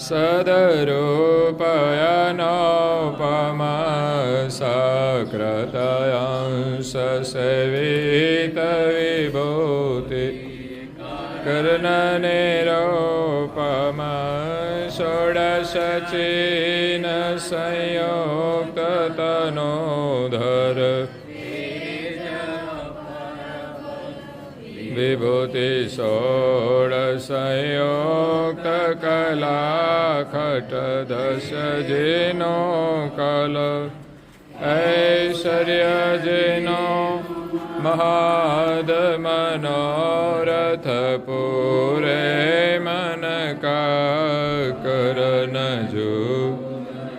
સદરૂપયનોપમા સકૃતયંસ સેવિત વિભૂતિ કર્ણનિરૂપમા ષોડશચીન સંયુક્ત તનોધર વિભૂતિ ષોડશયુક્ત કલાખટ દશ જેનો કલ ઐશ્વર્ય જેનો મહાદ મનોરથ પૂરે મન કાકરન જો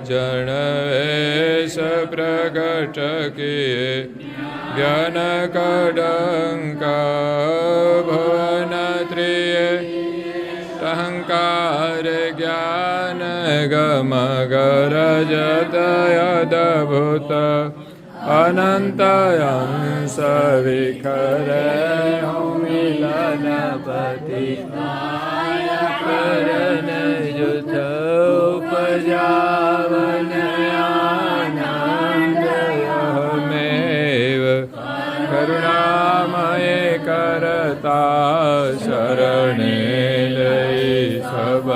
જણવેશ પ્રગટ કિયે જ્ઞાન કડંકા ભવન ત્રિયે અહંકાર જ્ઞાન ગમ ગરજત યદભૂત અનંતયંસ વિખરે મિલનપતિ કરન યુથ ઉપજાવનયાનંદયમેવ કરુણામયે કરતા શરણે લઈ સબ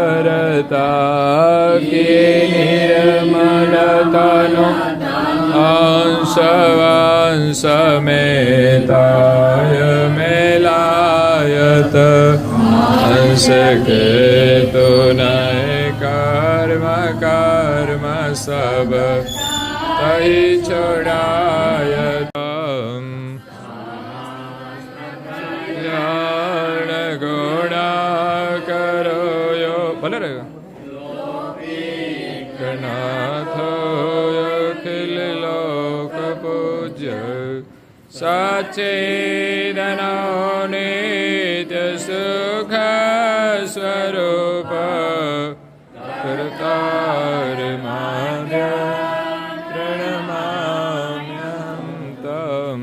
જન્મયઘરતા કે નિર્મલતનો અંશવાંશમેતાય મેલાયત અંશ કેતુનય કર્મ કર્મ સબ તહી છોડાયત ગોડા કરો યો ભલે રહ્યો નાથો અખિલ લોક પૂજ્ય સચ્ચિદનો નિત્ય સુખ સ્વરૂપ કરતાર માધ્ય પ્રણમામ્યહં તમ.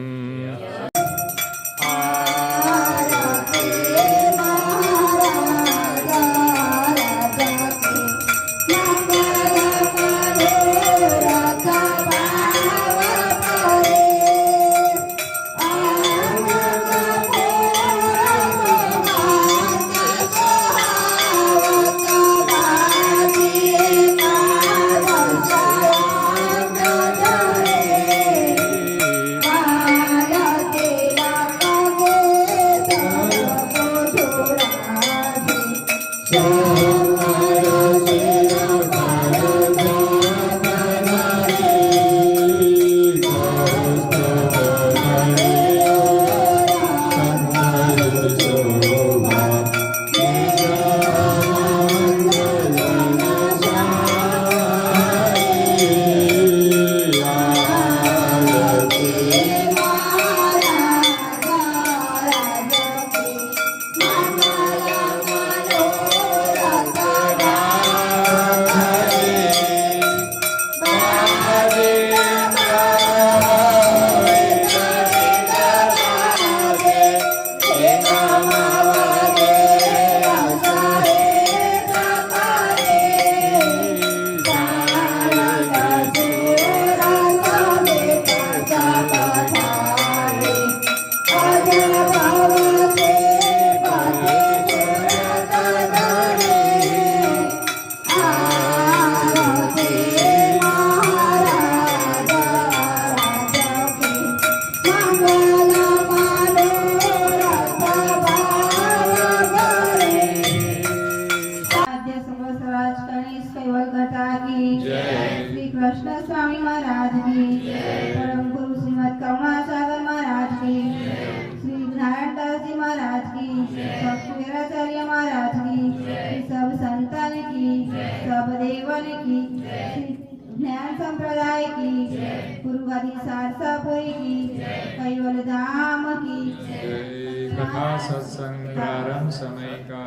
सत्संग प्रारंभ समय का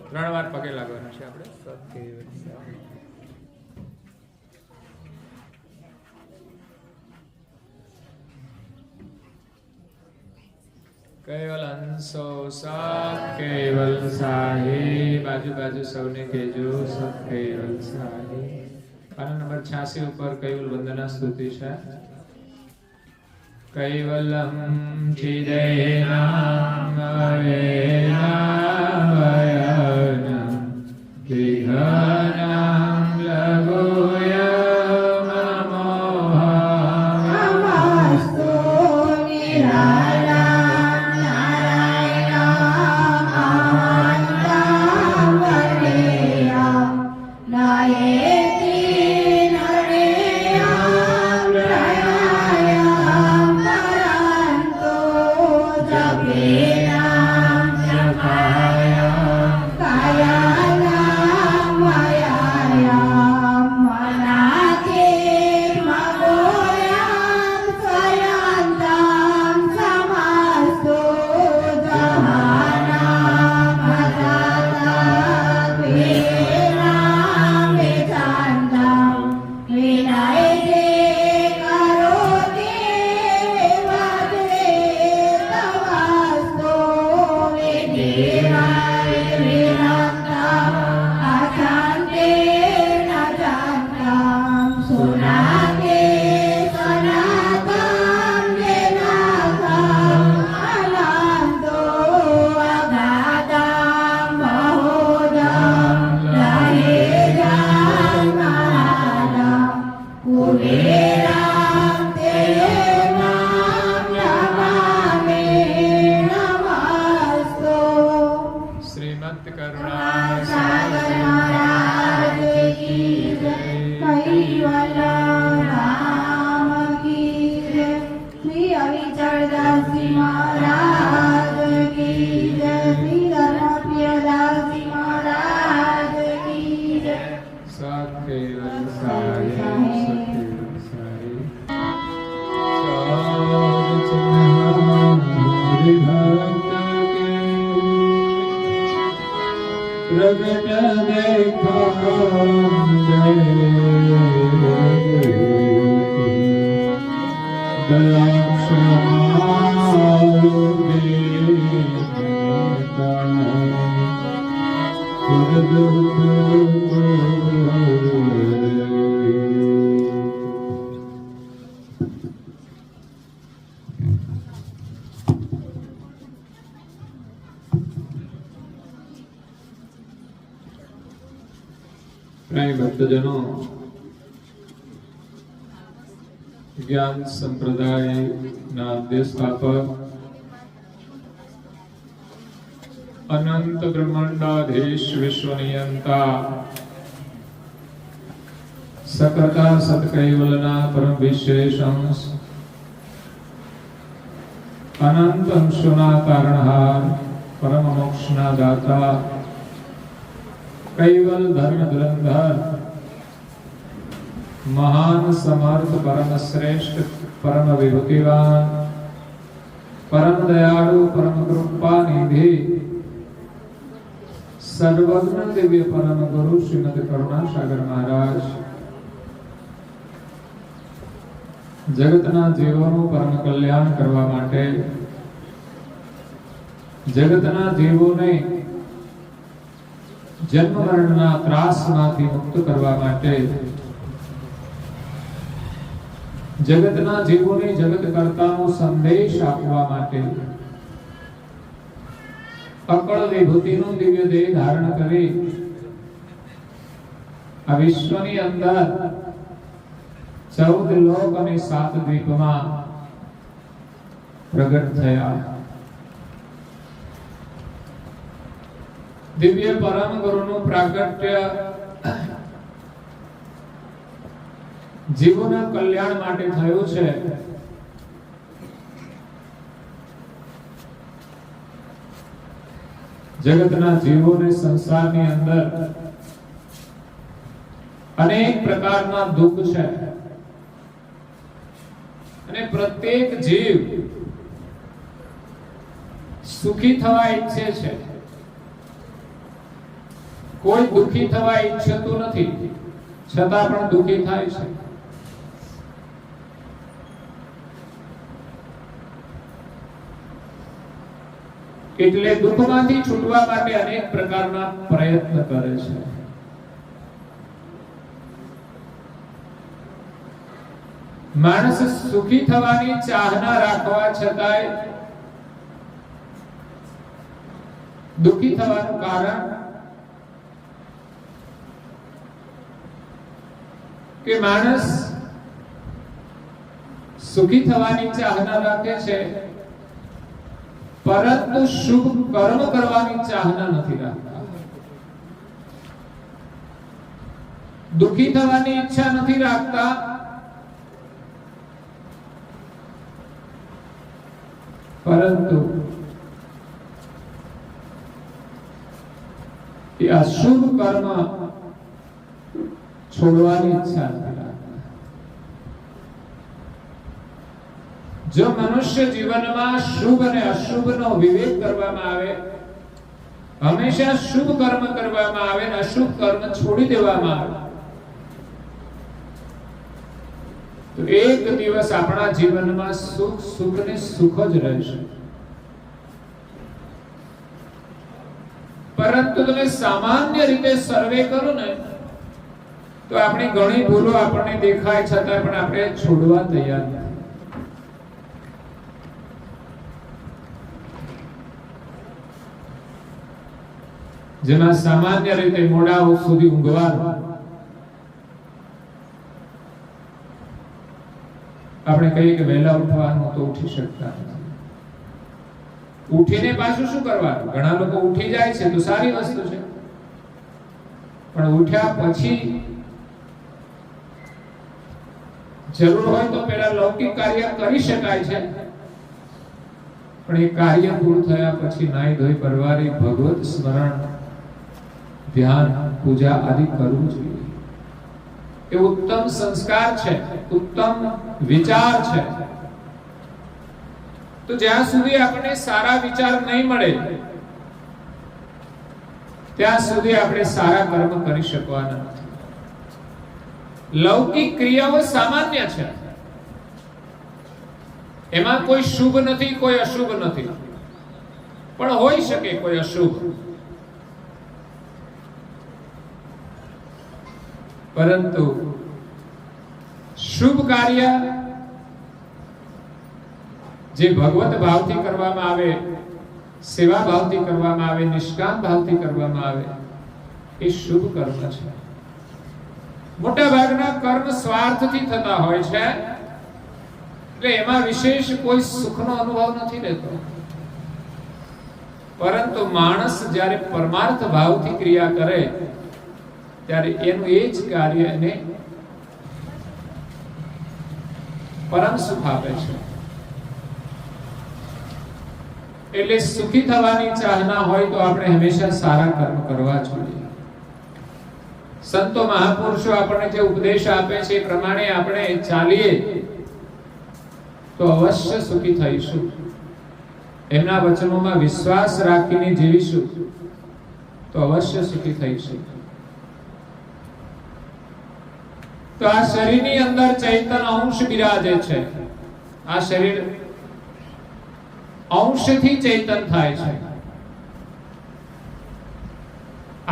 ત્રણ વાર પગે લાગવાનું છે આપણે. કેવલ હંસો સત કેવલ સાહી. બાજુ બાજુ સૌને કહેજો સત કેવલ સાહી. પાના નંબર 86 ઉપર કૈવલ વંદના સ્તુતિ છે. કૈવલમ ચિદેનામ વેનાવયનમ વિઘ્નામ લઘુયમ મોહમ નમસ્તુ નિરાલામ નારાયણામ વરેયમ નાયેતિ નરેયમ પ્રયાયમ પરંતો જપેનામ જપાયમ કાયાનામ મયાયમ મનાતે મગોયમ સ્વયંતમ સમસ્તો જહાનામ અજાતં વેનામ વેદાંતમ વિનયતે કરોતિ વિવદે તવસ્તો વિધિવાય વિરક્તમ અશાંતે ન જાતમ સુનાતે સનાતમ વેદાંતમ અનંતો અગાધમ બહુધમ લહેજમ મહાદમ કુબેરમ તેનામ નમામિ નમસ્તો. શ્રીમદ સાગર કરુણા મહારાજ કી જય. કૈવલ રામ કી જય. શ્રી અવિચળદાસજી મહારાજ કી જય. શ્રી ધર્મપ્રિયદાસજી મહારાજ કી જય. સત કેવલ સાહી સત કેવલ સાહી. ચાર ચિન્હ હરિભક્ત કે પ્રગટ પ્રાય ભક્તજનો, જ્ઞાન સંપ્રદાયના દેશસ્થાપક અનંત બ્રહ્માંડાધીશ વિશ્વનિયંતા સકર્તા સત્કૈવલના પરમ વિશેષ અંશ અનંત અંશોના તારણહાર પરમ મોક્ષના દાતા કૈવલ ધર્મ ધુરંધર મહાન સમર્થ પરમ શ્રેષ્ઠ પરમ વિભૂતિવાન પરમ દયાળુ પરમ કૃપા નિધિ સર્વજ્ઞ દિવ્ય પરમ ગુરુ શ્રીમદ કરુણાસાગર મહારાજ જગતના જીવોનું પરમ કલ્યાણ કરવા માટે, જગતના જીવોને જન્મ મરણના ત્રાસમાંથી મુક્ત કરવા માટે, જગતના જીવોને જગત કર્તાનો સંદેશ આપવા માટે અકળ વિભૂતિનું દિવ્ય દેહ ધારણ કરી આ વિશ્વની અંદર 14 લોક અને 7 દ્વીપમાં પ્રગટ થયા. દિવ્ય પરમ ગુરુનું પ્રાગટ્ય જીવોના કલ્યાણ માટે થયું છે. જગતના જીવોને સંસારની અંદર અનેક પ્રકારના દુઃખ છે અને પ્રત્યેક જીવ સુખી થવા ઈચ્છે છે, કોઈ દુઃખી થવા ઈચ્છતું નથી, છતાં પણ દુઃખી થાય છે. એટલે દુઃખમાંથી છૂટવા માટે અનેક પ્રકારના પ્રયત્ન કરે છે. માણસ સુખી થવાની ચાહના રાખવા છતાંય દુઃખી થવાનું કારણ કે માણસ સુખી થવાની ચાહના રાખે છે પરંતુ શુભ કર્મ કરવાની ચાહના નથી રાખતા. દુઃખી થવાની ઈચ્છા નથી રાખતા પરંતુ એ અશુભ કર્મ છોડવાની ઈચ્છા નથી રાખતા. જો મનુષ્ય જીવનમાં શુભ અને અશુભનો વિવેક કરવામાં આવે, હંમેશા શુભ કર્મ કરવામાં આવે અને અશુભ કર્મ છોડી દેવામાં આવે, તો એક દિવસ આપણા જીવનમાં સુખ સુખ ને સુખ જ રહેશે. પરંતુ તમે સામાન્ય રીતે સર્વે કરો ને તો આપણી ઘણી ભૂલો આપણને દેખાય છતાં પણ આપણે છોડવા તૈયાર નથી. જેમાં સામાન્ય રીતે મોડા સુધી ઊંઘવાનું, આપણે કહીએ કે વહેલા ઉઠવાનું તો ઉઠી શકતા નથી. ઉઠીને પાછું શું કરવાનું? ઘણા લોકો ઉઠી જાય છે તો સારી વસ્તુ છે, પણ ઉઠ્યા પછી જરૂર હોય તો પેલા લૌકિક કાર્ય કરી શકાય છે, પણ એ કાર્ય પૂરું થયા પછી નાઈ ધોઈ પરવારી ભગવત સ્મરણ, ધ્યાન, પૂજા આદિ કરવું જોઈએ. એ ઉત્તમ સંસ્કાર છે, ઉત્તમ વિચાર છે. તો જ્યાં સુધી આપણને સારા વિચાર નહીં મળે ત્યાં સુધી આપણે સારા કર્મ કરી શકવાના નથી. લૌકિક ક્રિયાઓ સામાન્ય છે, એમાં કોઈ શુભ નથી, કોઈ અશુભ નથી, પણ હોઈ શકે કોઈ અશુભ. પરંતુ શુભ કાર્ય જે ભગવત ભાવથી કરવામાં આવે, સેવા ભાવથી કરવામાં આવે, નિષ્કામ ભાવથી કરવામાં આવે, એ શુભ કર્મ છે. મોટા ભાગના કર્મ સ્વાર્થથી થતા હોય છે, એટલે એમાં વિશેષ કોઈ સુખનો અનુભવ નથી લેતો. પરંતુ માણસ જ્યારે પરમાર્થ ભાવથી ક્રિયા કરે ત્યારે એનું એ જ કાર્ય એને પરમ સુખ આપે છે. એટલે સુખી થવાની ચાહના હોય તો આપણે હંમેશા સારા કર્મ કરવા જોઈએ. સંતો મહાપુરુષો આપણને જે ઉપદેશ આપે છે એ પ્રમાણે આપણે ચાલીએ તો અવશ્ય સુખી થઈશું. એમના વચનોમાં વિશ્વાસ રાખીને જીવીશું તો અવશ્ય સુખી થઈશું. તો આ શરીરની અંદર ચૈતન્ય અંશ બિરાજે છે. આ શરીર અંશથી ચેતન થાય છે.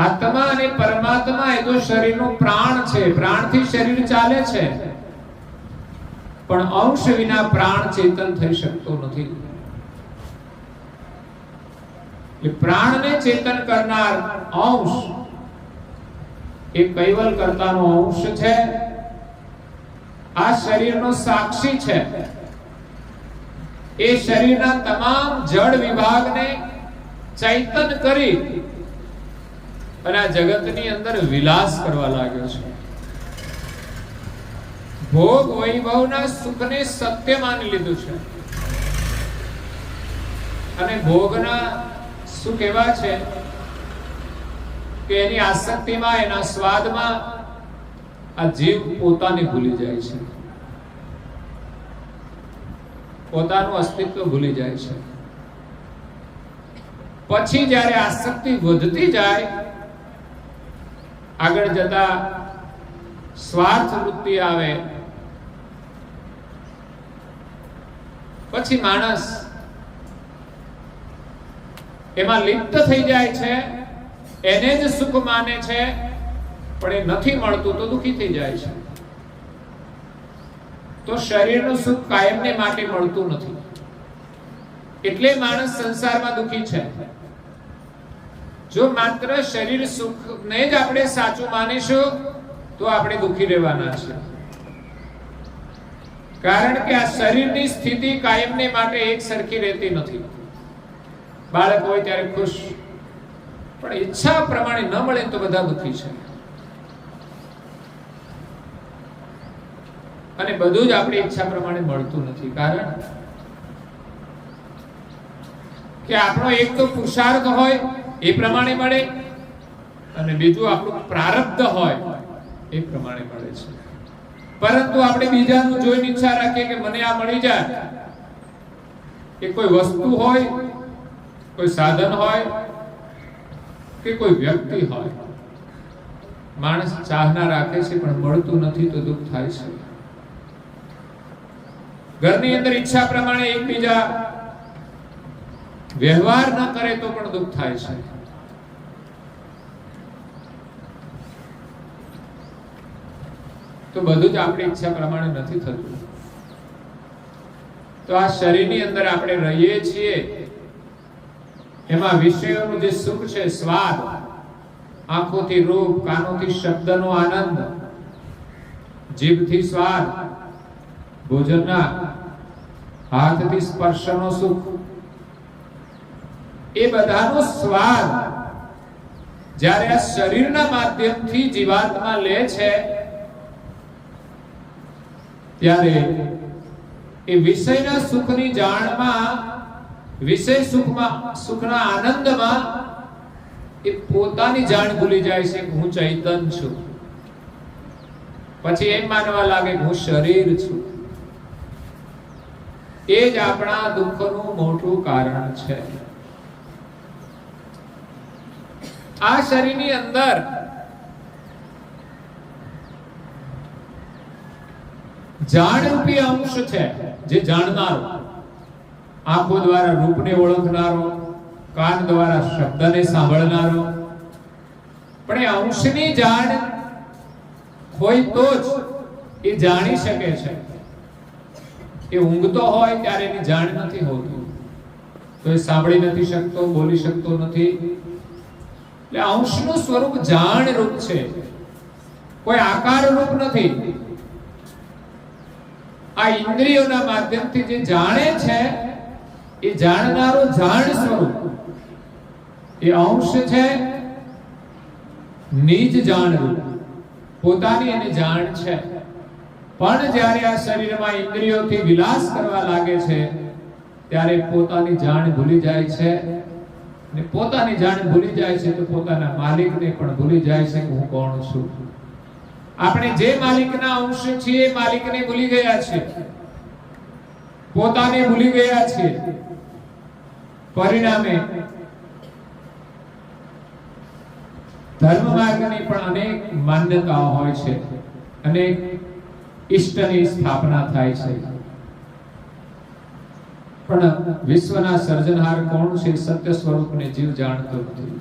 આત્મા અને પરમાત્મા એ તો શરીરનો પ્રાણ છે, પ્રાણથી શરીર ચાલે છે, પણ અંશ વિના પ્રાણ ચેતન થઈ શકતો નથી. એ પ્રાણને ચેતન કરનાર અંશ એ કૈવલ કર્તાનો અંશ છે. આ શરીરનો સાક્ષી છે. એ શરીરના તમામ જડ વિભાગને ચૈતન કરી અને આ જગતની અંદર વિલાસ કરવા લાગ્યો છે. ભોગ વૈભવના સુખને સત્ય માની લીધું છે. અને ભોગના સુખ એવા છે કે એની આસક્તિમાં, એના સ્વાદમાં આ જીવ પોતાને ભૂલી જાય છે, પોતાનું અસ્તિત્વ ભૂલી જાય છે. પછી જ્યારે આસક્તિ વધતી જાય, આગળ જતા સ્વાર્થ વૃત્તિ આવે, પછી માણસ એમાં લિપ્ત થઈ જાય છે, એને જ સુખ માને છે, પણ એ નથી મળતું તો દુખી થઈ જાય છે. તો શરીરનું સુખ કાયમને માટે મળતું નથી, એટલે માણસ સંસારમાં દુખી છે. જો માત્ર શરીર સુખને જ આપણે સાચું માનીશું તો આપણે દુખી રહેવાના છે. કારણ કે આ શરીરની સ્થિતિ કાયમને માટે એક સરખી રહેતી નથી. બાળક હોય ત્યારે ખુશ, પણ ઈચ્છા પ્રમાણે ન મળે તો બધા દુખી છે. અને બધું જ આપણી ઈચ્છા પ્રમાણે મળતું નથી. કારણ કે આપણો એક તો પુરુષાર્થ હોય એ પ્રમાણે મળે, અને બીજું આપણું પ્રારબ્ધ હોય એ પ્રમાણે મળે છે. પરંતુ આપણે બીજાનું જોઈને ઈચ્છા રાખીએ કે મને આ મળી જાય, કે કોઈ વસ્તુ હોય, કોઈ સાધન હોય, કે કોઈ વ્યક્તિ હોય, માણસ ચાહના રાખે છે પણ મળતું નથી તો દુઃખ થાય છે. ઘરની અંદર ઈચ્છા પ્રમાણે એકબીજા વ્યવહાર ન કરે તો પણ દુઃખ થાય છે. તો બધું જ આપણી ઈચ્છા પ્રમાણે નથી થતું. તો આ શરીરની અંદર આપણે રહીએ છીએ, એમાં વિષયોનું જે સુખ છે, સ્વાદ, આંખોથી રૂપ, કાનોથી શબ્દનો આનંદ, જીભથી સ્વાદ, ભોજનના, હાથથી સ્પર્શનો સુખ, એ બધાનો સ્વાદ જ્યારે આ શરીરના માધ્યમથી જીવાત્મા લે છે, ત્યારે એ વિષયના સુખની જાણમાં, વિષય સુખમાં, સુખના આનંદમાં એ પોતાની જાણ ભૂલી જાય છે કે હું ચૈતન છું. પછી એમ માનવા લાગે કે હું શરીર છું. એ જ આપણા દુઃખનું મોટું કારણ છે. આ શરીરની અંદર જાણરૂપી અંશ છે, જે જાણનારો, આંખો દ્વારા રૂપને ઓળખનારો, કાન દ્વારા શબ્દને સાંભળનારો. પણ એ અંશની જાણ હોય તો જ એ જાણી શકે છે. એ ઊંઘતો હોય ત્યારે એની જાણ નથી હોતી, તો એ સાંભળી નથી શકતો, બોલી શકતો નથી. એટલે અંશનું સ્વરૂપ જાણ રૂપ છે, કોઈ આકાર રૂપ નથી. આ ઇન્દ્રિયોના માધ્યમથી જે જાણે છે એ જાણનારો જાણ સ્વરૂપ, એ અંશ છે, નિજ જાણ રૂપ, પોતાની એને જાણ છે. પણ જ્યારે આ શરીરમાં ઇન્દ્રિયોથી વિલાસ કરવા લાગે છે ત્યારે પોતાની જાણ ભૂલી જાય છે. અને પોતાની જાણ ભૂલી જાય છે તો પોતાના માલિકને પણ ભૂલી જાય છે કે હું કોણ છું. આપણે જે માલિકના અંશ છીએ એ માલિકને ભૂલી ગયા છીએ, પોતાને ભૂલી ગયા છીએ. પરિણામે ધર્મ માર્ગની પણ અનેક માન્યતાઓ હોય છે, અનેક ઈષ્ટની સ્થાપના થાય છે. પણ વિશ્વના સર્જનહાર કોણ છે, સત્ય સ્વરૂપને જીવ જાણતો નથી.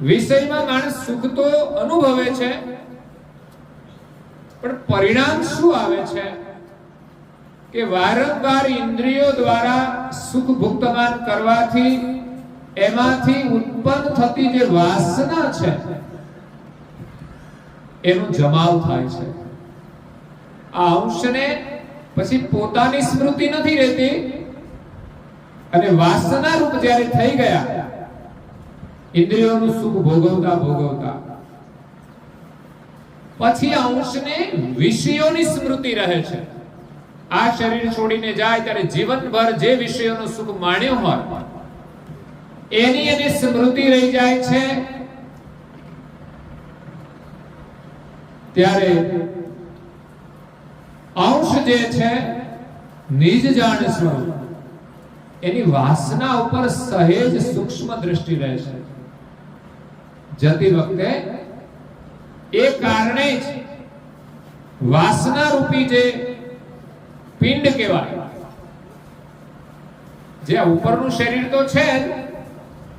વિષયમાં માણસ સુખ તો અનુભવે છે, પણ પરિણામ શું આવે છે કે વારંવાર ઇન્દ્રિયો દ્વારા સુખ ભુક્તમાન કરવાથી એમાંથી ઉત્પન્ન થતી જે વાસના છે એનો જમાવ થાય છે. આ અંશને પછી પોતાની સ્મૃતિ નથી રહેતી, અને વાસના રૂપ જ્યારે થઈ ગયા, ઇન્દ્રિયોનું સુખ ભોગવતા ભોગવતા પછી અંશને વિષયોની સ્મૃતિ રહે છે. આ શરીર છોડીને જાય ત્યારે જીવનભર જે વિષયોનું સુખ માણ્યું હોય એની એને સ્મૃતિ રહી જાય છે. ત્યારે અંશ જે છે નિજ જાણ સ્વરૂપ, એની વાસના ઉપર સહેજ સૂક્ષ્મ દ્રષ્ટિ રહે છે. જતી વખતે એ કારણે જ વાસના રૂપી જે પિંડ કહેવાય જે ઉપરનું શરીર તો છે જ,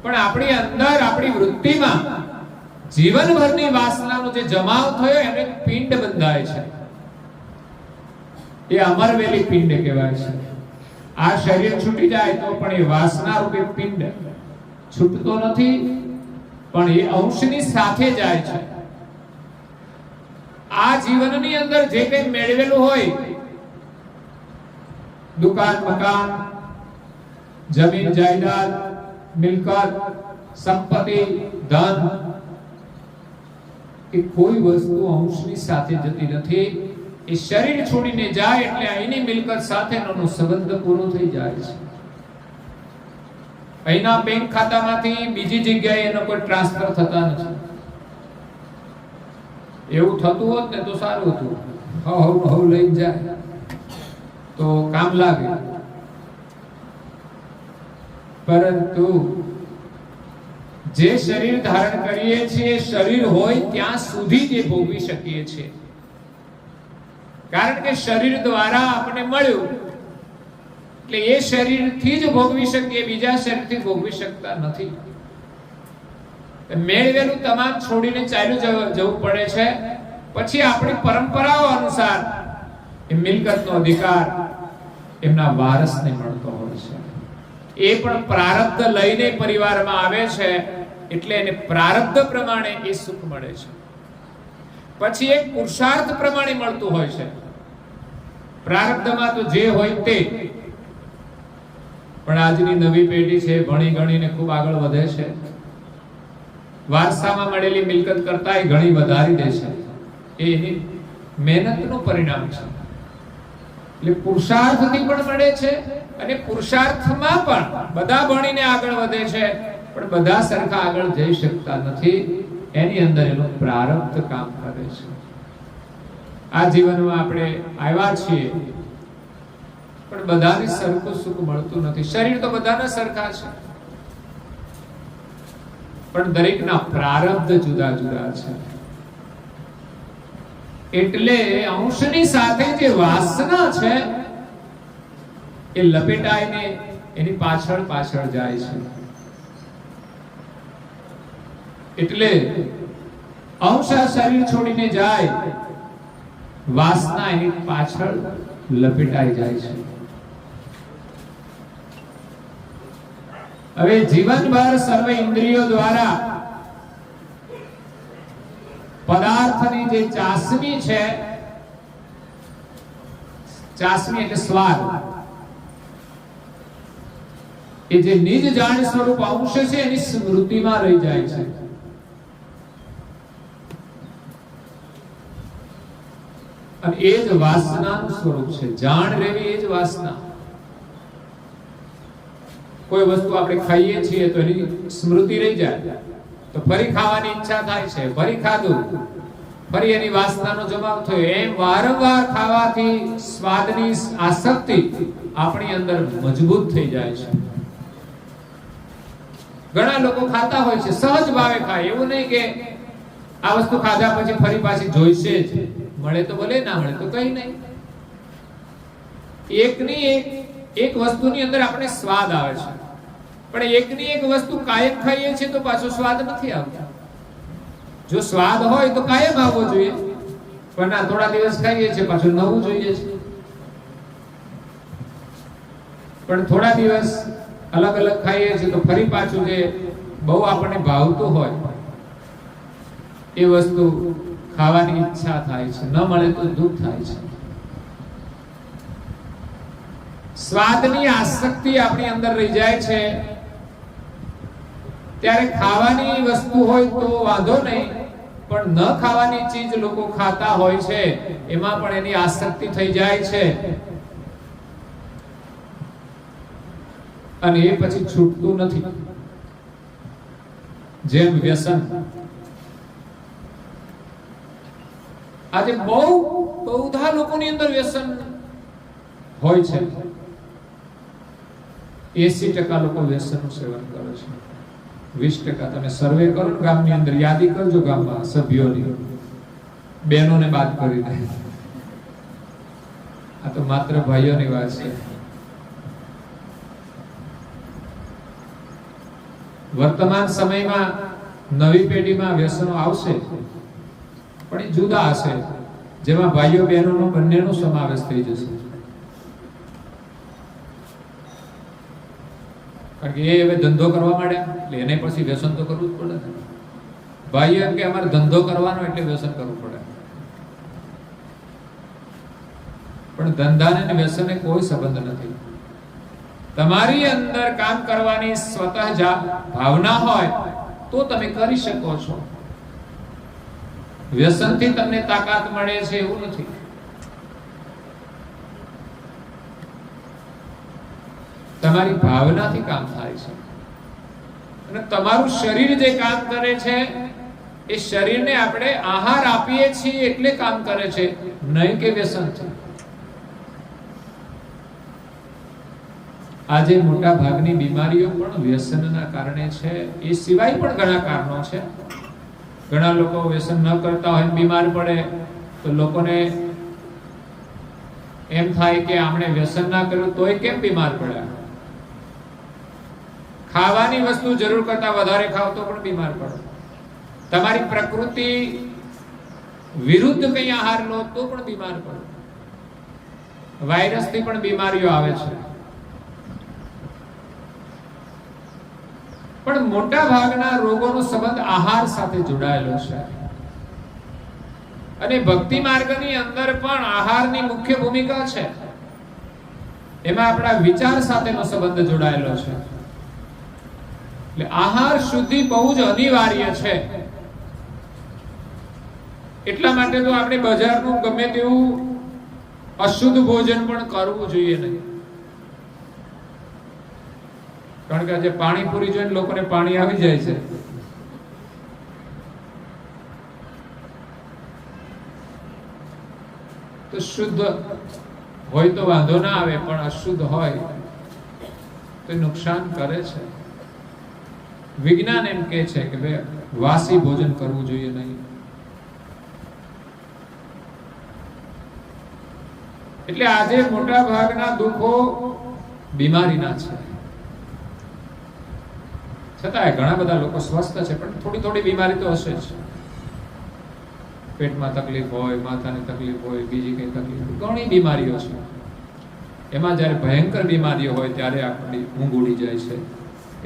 પણ આપણી અંદર આપણી વૃત્તિમાં જીવનભરની વાસનાનો જે જમાવ થયો એને પિંડ બંધાય છે. એ અમરવેલી પિંડ કહેવાય છે. આ શરીર છૂટી જાય તો પણ એ વાસના રૂપે પિંડ છૂટતો નથી, પણ એ અંશની સાથે જાય છે. આ જીવનની અંદર જે કંઈ મેળવેલું હોય, દુકાન, મકાન, જમીન જાયદાદ, મિલકત, સંપત્તિ, ધન, એ કોઈ વસ્તુ અંશની સાથે જતી નથી. એ શરીર છોડીને જાય એટલે અહીંની મિલકત સાથેનો સંબંધ પૂરો થઈ જાય છે. અહીંના બેંક ખાતામાંથી બીજી જગ્યાએ એનો કોઈ ટ્રાન્સફર થતા નથી. એવું થતું હોત ને તો સારું હતું. હવ લઈ જાય તો કામ લાગે. પરંતુ જે શરીર ધારણ કરીએ છીએ, શરીર હોય ત્યાં સુધી જ ભોગવી શકીએ છીએ. કારણ કે શરીર દ્વારા આપણને મળ્યું એટલે એ શરીરથી જ ભોગવી શકીએ, બીજા શરીરથી ભોગવી શકતા નથી. મેળવેલું તમામ છોડીને ચાલ્યું જવું પડે છે. પછી આપણી પરંપરાઓ અનુસાર એ મિલકતનો અધિકાર એમના વારસને મળતો હોય છે. એ પણ પ્રારબ્ધ લઈને પરિવારમાં આવે છે એટલે એને પ્રારબ્ધ પ્રમાણે એ સુખ મળે છે. પછી એક પુરુષાર્થ પ્રમાણે મળતું હોય છે. પ્રારબ્ધમાં તો જે હોય તે, પણ આજની નવી પેઢી છે ભણી ગણીને ખૂબ આગળ વધે છે. વારસામાં મળેલી મિલકત કરતા એ ઘણી વધારી દે છે. એ એની મહેનતનું પરિણામ છે. એટલે પુરુષાર્થથી પણ મળે છે અને પુરુષાર્થમાં પણ બધા ભણીને આગળ વધે છે, પણ બધા સરખા આગળ જઈ શકતા નથી. એની અંદર એનું પ્રારબ્ધ કામ કરે છે. આ જીવનમાં આપણે આવ્યા છીએ પણ બધાને સરખું સુખ મળતું નથી. શરીર તો બધાના સરખા છે, પણ દરેકના પ્રારબ્ધ જુદા જુદા છે. એટલે અંશની સાથે જે વાસના છે એ લપેટાઈને એની પાછળ પાછળ જાય છે. એટલે અંશ શરીર છોડીને જાય, વાસના એની પાછળ લપેટાઈ જાય છે. હવે જીવનભર સર્વ ઇન્દ્રિયો દ્વારા પદાર્થની જે ચાસણી છે, ચાસણી એટલે સ્વાદ, એ જે નિજ જાણ સ્વરૂપ અંશ છે એની સ્મૃતિમાં રહી જાય છે. અને એ જ વાસનાનું સ્વરૂપ છે. જાણ રહેવી એ જ વાસના. કોઈ વસ્તુ આપણે ખાઈએ છીએ તો એની સ્મૃતિ રહી જાય તો ફરી ખાવાની ઈચ્છા થાય છે. ફરી ખાધું, ફરી એની વાસનાનો જમાવ થયો. એમ વારંવાર ખાવાથી સ્વાદની આસક્તિ આપણી અંદર મજબૂત થઈ જાય છે. ઘણા લોકો ખાતા હોય છે, સહજ ભાવે ખાય. એવું નહીં કે આ વસ્તુ ખાધા પછી ફરી પાછી જોઈશે જ. મળે તો ભલે, ના મળે તો કઈ નહીં. એકની એક વસ્તુની અંદર આપણે સ્વાદ આવે છે, પણ એકની એક વસ્તુ કાયમ ખાઈએ છીએ તો પાછો સ્વાદ નથી આવતો. જો સ્વાદ હોય તો કાયમ આવવો જોઈએ, પણ ના, થોડા દિવસ ખાઈએ છીએ પાછું નવું જોઈએ છે. પણ થોડા દિવસ અલગ અલગ ખાઈએ છીએ તો ફરી પાછું જે બહુ આપણને ભાવતું હોય એ વસ્તુ ખાવાની ઈચ્છા થાય છે. ન મળે તો દુઃખ થાય છે. સ્વાદની આસક્તિ આપણી અંદર રહી જાય છે. ત્યારે ખાવાની વસ્તુ હોય તો વાંધો નહીં, પણ ન ખાવાની ચીજ લોકો ખાતા હોય છે એમાં પણ એની આસક્તિ થઈ જાય છે અને એ પછી છૂટતું નથી. જેમ વ્યસન. આજે બહુધા લોકોની અંદર વ્યસન હોય છે. 80% લોકો વ્યસનનું સેવન કરે છે. 20% તમે સર્વે કરો ગામની અંદર, યાદી કરજો ગામમાં સભ્યોની, બહેનોને બાદ કરીને. આ તો માત્ર ભાઈઓની વાત છે. વર્તમાન સમયમાં નવી પેઢીમાં વ્યસનો આવશે, પણ એ જુદા હશે, જેમાં ભાઈઓ બહેનોનો બંનેનો સમાવેશ થઈ જશે. કારણ કે એ હવે ધંધો કરવા માંડ્યા એટલે એને પછી વ્યસન તો કરવું જ પડે ને. ભાઈ એમ કે અમારે ધંધો કરવાનો એટલે વ્યસન કરવું પડે, પણ ધંધાને અને વ્યસનને કોઈ સંબંધ નથી. તમારી અંદર કામ કરવાની સ્વતઃ ભાવના હોય તો તમે કરી શકો છો. વ્યસનથી તમને તાકાત મળે છે એવું નથી. તમારી ભાવનાથી કામ થાય છે. અને તમારું શરીર જે કામ કરે છે એ શરીરને આપણે આહાર આપીએ છીએ એટલે કામ કરે છે, નહીં કે વ્યસનથી. આજે મોટા ભાગની બીમારીઓ પણ વ્યસનના કારણે છે. એ સિવાય પણ ઘણા કારણો છે. ઘણા લોકો વ્યસન ન કરતા હોય બીમાર પડે તો લોકોને એમ થાય કે આપણે વ્યસન ના કર્યું તોય કેમ બીમાર પડ્યા. ખાવાની વસ્તુ જરૂર કરતા વધારે ખાવ તો પણ બીમાર પડો. તમારી પ્રકૃતિ વિરુદ્ધ કઈ આહાર લો તો પણ બીમાર પડો. વાયરસથી પણ બીમારીઓ આવે છે. પણ મોટા ભાગના રોગોનો સંબંધ આહાર સાથે જોડાયેલો છે. અને ભક્તિ માર્ગની અંદર પણ આહારની મુખ્ય ભૂમિકા છે. એમાં આપણા વિચાર સાથેનો સંબંધ જોડાયેલો છે. એટલે આહાર શુદ્ધિ બહુ જ અનિવાર્ય છે. એટલા માટે તો આપણે બજારનું ગમે તેવું અશુદ્ધ ભોજન પણ કરવું જોઈએ નહીં. કારણ કે આજે પાણીપુરી જોઈને લોકોને પાણી આવી જાય છે. તો શુદ્ધ હોય તો વાંધો ના આવે, પણ અશુદ્ધ હોય તો નુકસાન કરે છે. વિજ્ઞાન એમ કહે છે કે ભાઈ વાસી ભોજન કરવું જોઈએ નહીં. એટલે આજે મોટા ભાગના દુઃખો બીમારીના છે. છતાં ઘણા બધા લોકો સ્વસ્થ છે, પણ થોડી થોડી બીમારી તો હશે જ. પેટમાં તકલીફ હોય, માથાની તકલીફ હોય, બીજી કઈ તકલીફ, ઘણી બીમારીઓ છે. એમાં જ્યારે ભયંકર બીમારીઓ હોય ત્યારે આપણી ઊંઘ ઉડી જાય છે.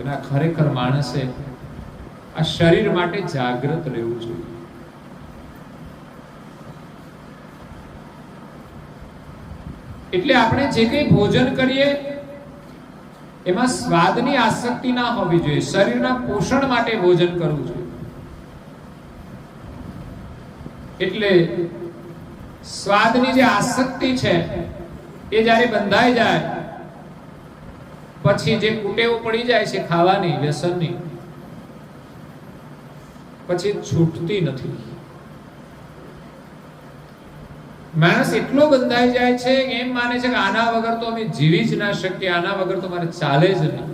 એના ખરેખર માણસે આ શરીર માટે જાગૃત રહેવું જોઈએ. એટલે આપણે જે કંઈ ભોજન કરીએ એમાં સ્વાદની આસક્તિ ના હોવી જોઈએ. શરીરના પોષણ માટે ભોજન કરવું જોઈએ. એટલે સ્વાદની જે આસક્તિ છે એ જ્યારે બંધાઈ જાય પછી જે કુટેવ પડી જાય છે ખાવાની, વ્યસનની, પછી છૂટતી નથી. માણસ એટલો બંધાઈ જાય છે કે એમ માને છે કે આના વગર તો અમે જીવી જ ના શકીએ, આના વગર તો મારે ચાલે જ નહીં.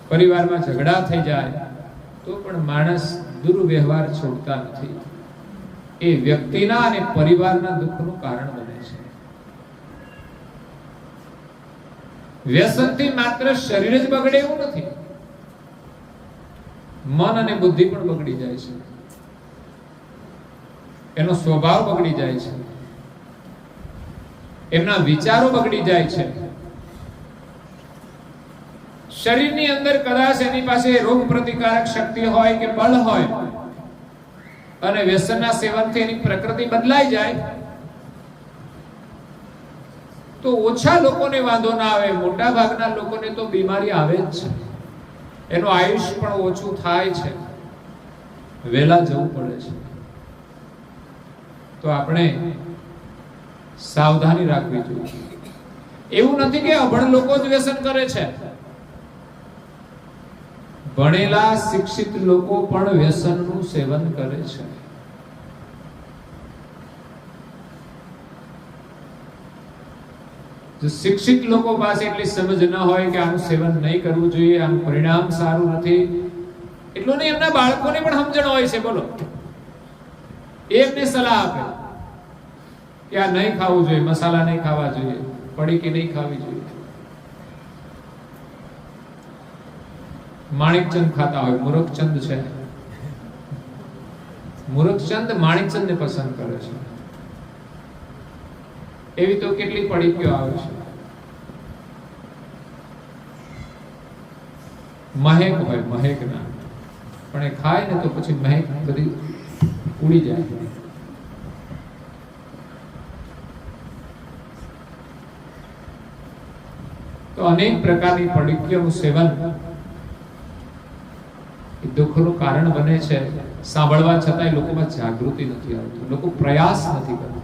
પરિવારમાં ઝઘડા થઈ જાય તો પણ માણસ દુર્વ્યવહાર છોડતા નથી. એ વ્યક્તિના અને પરિવારના દુઃખનું કારણ બને છે. વ્યસનથી માત્ર શરીર જ બગડે એવું નથી, મન અને બુદ્ધિ પણ બગડી જાય છે. એનો સ્વભાવ બગડી જાય છે, એમના વિચારો બગડી જાય છે. શરીરની અંદર કદાચ એની પાસે રોગ પ્રતિકારક શક્તિ હોય કે બળ હોય અને વ્યસનના સેવનથી એની પ્રકૃતિ બદલાઈ જાય તો ઓછા લોકોને વાંધો ના આવે. મોટા ભાગના લોકોને તો બીમારી આવે જ છે. એનું આયુષ્ય પણ ઓછું થાય છે, વહેલા જવું પડે છે. તો આપણે સાવધાની રાખવી જોઈએ. એવું નથી કે અભણ લોકો જ વ્યસન કરે છે. ભણેલા શિક્ષિત લોકો પણ વ્યસનનું સેવન કરે છે. જો શિક્ષિત લોકો પાસે એટલી સમજ ન હોય કે આનું સેવન નહીં કરવું જોઈએ, આનું પરિણામ સારું નથી, એટલું નહીં એમના બાળકોને પણ સમજણ હોય છે. બોલો, એમને સલાહ આપે કે આ નહીં ખાવું જોઈએ, મસાલા નહીં ખાવા જોઈએ, પડીકી નહીં ખાવી જોઈએ. માણિકચંદ ખાતા હોય, મૂરખચંદ છે, મૂરખચંદ માણિકચંદ ને પસંદ કરે છે. એવી તો કેટલી પડીકીઓ આવે છે. મહેક હોય, મહેક ના, પણ એ ખાય ને તો પછી મહેક બધી ઉડી જાય. તો અનેક પ્રકારની પડીકીઓનું સેવન એ દુઃખનું કારણ બને છે. સાંભળવા છતાંય લોકોમાં જાગૃતિ નથી આવતી, લોકો પ્રયાસ નથી કરતા.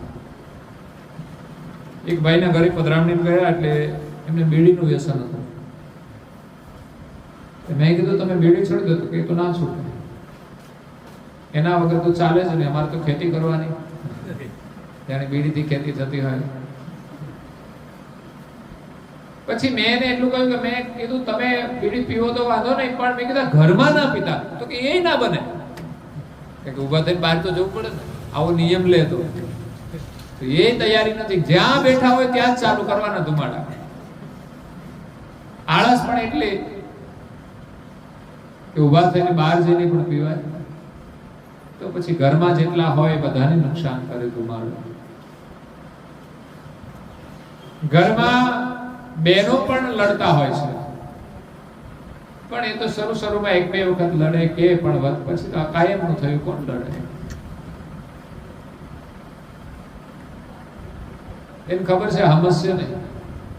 એક ભાઈના ઘરે પધરામણી ગયા એટલે એમને બીડીનું વ્યસન હતું. મેં કીધું તમે બીડી છોડી દો, તો કે તો ના છોડે, એના વગર તો ચાલે જ નહીં, અમારે તો ખેતી કરવાની, જાણે બીડીથી ખેતી થતી હોય. પછી મેં એને એટલું કહ્યું કે મેં કીધું તમે બીડી પીવો તો વાંધો નહીં, પણ મેં કીધું ઘરમાં ના પીતા. તો કે એ ના બને, કે ઊભા થઈને બહાર તો જવું પડે ને, આવો નિયમ લે તો એ તૈયારી નથી. જ્યાં બેઠા હોય ત્યાં જ ચાલુ કરવાના ધુમાડા. આળસ પણ એટલે કે ઊભા થઈને બહાર જઈને પણ પીવાય તો પછી ઘરમાં જેટલા હોય બધાને નુકસાન કરે ધુમાડો. ઘરમાં બહેનો પણ લડતા હોય છે, પણ એ તો શરૂમાં એક બે વખત લડે કે પણ પછી તો કાયમનું થયું, કોણ લડે? એને ખબર છે હમસ્ય નહીં,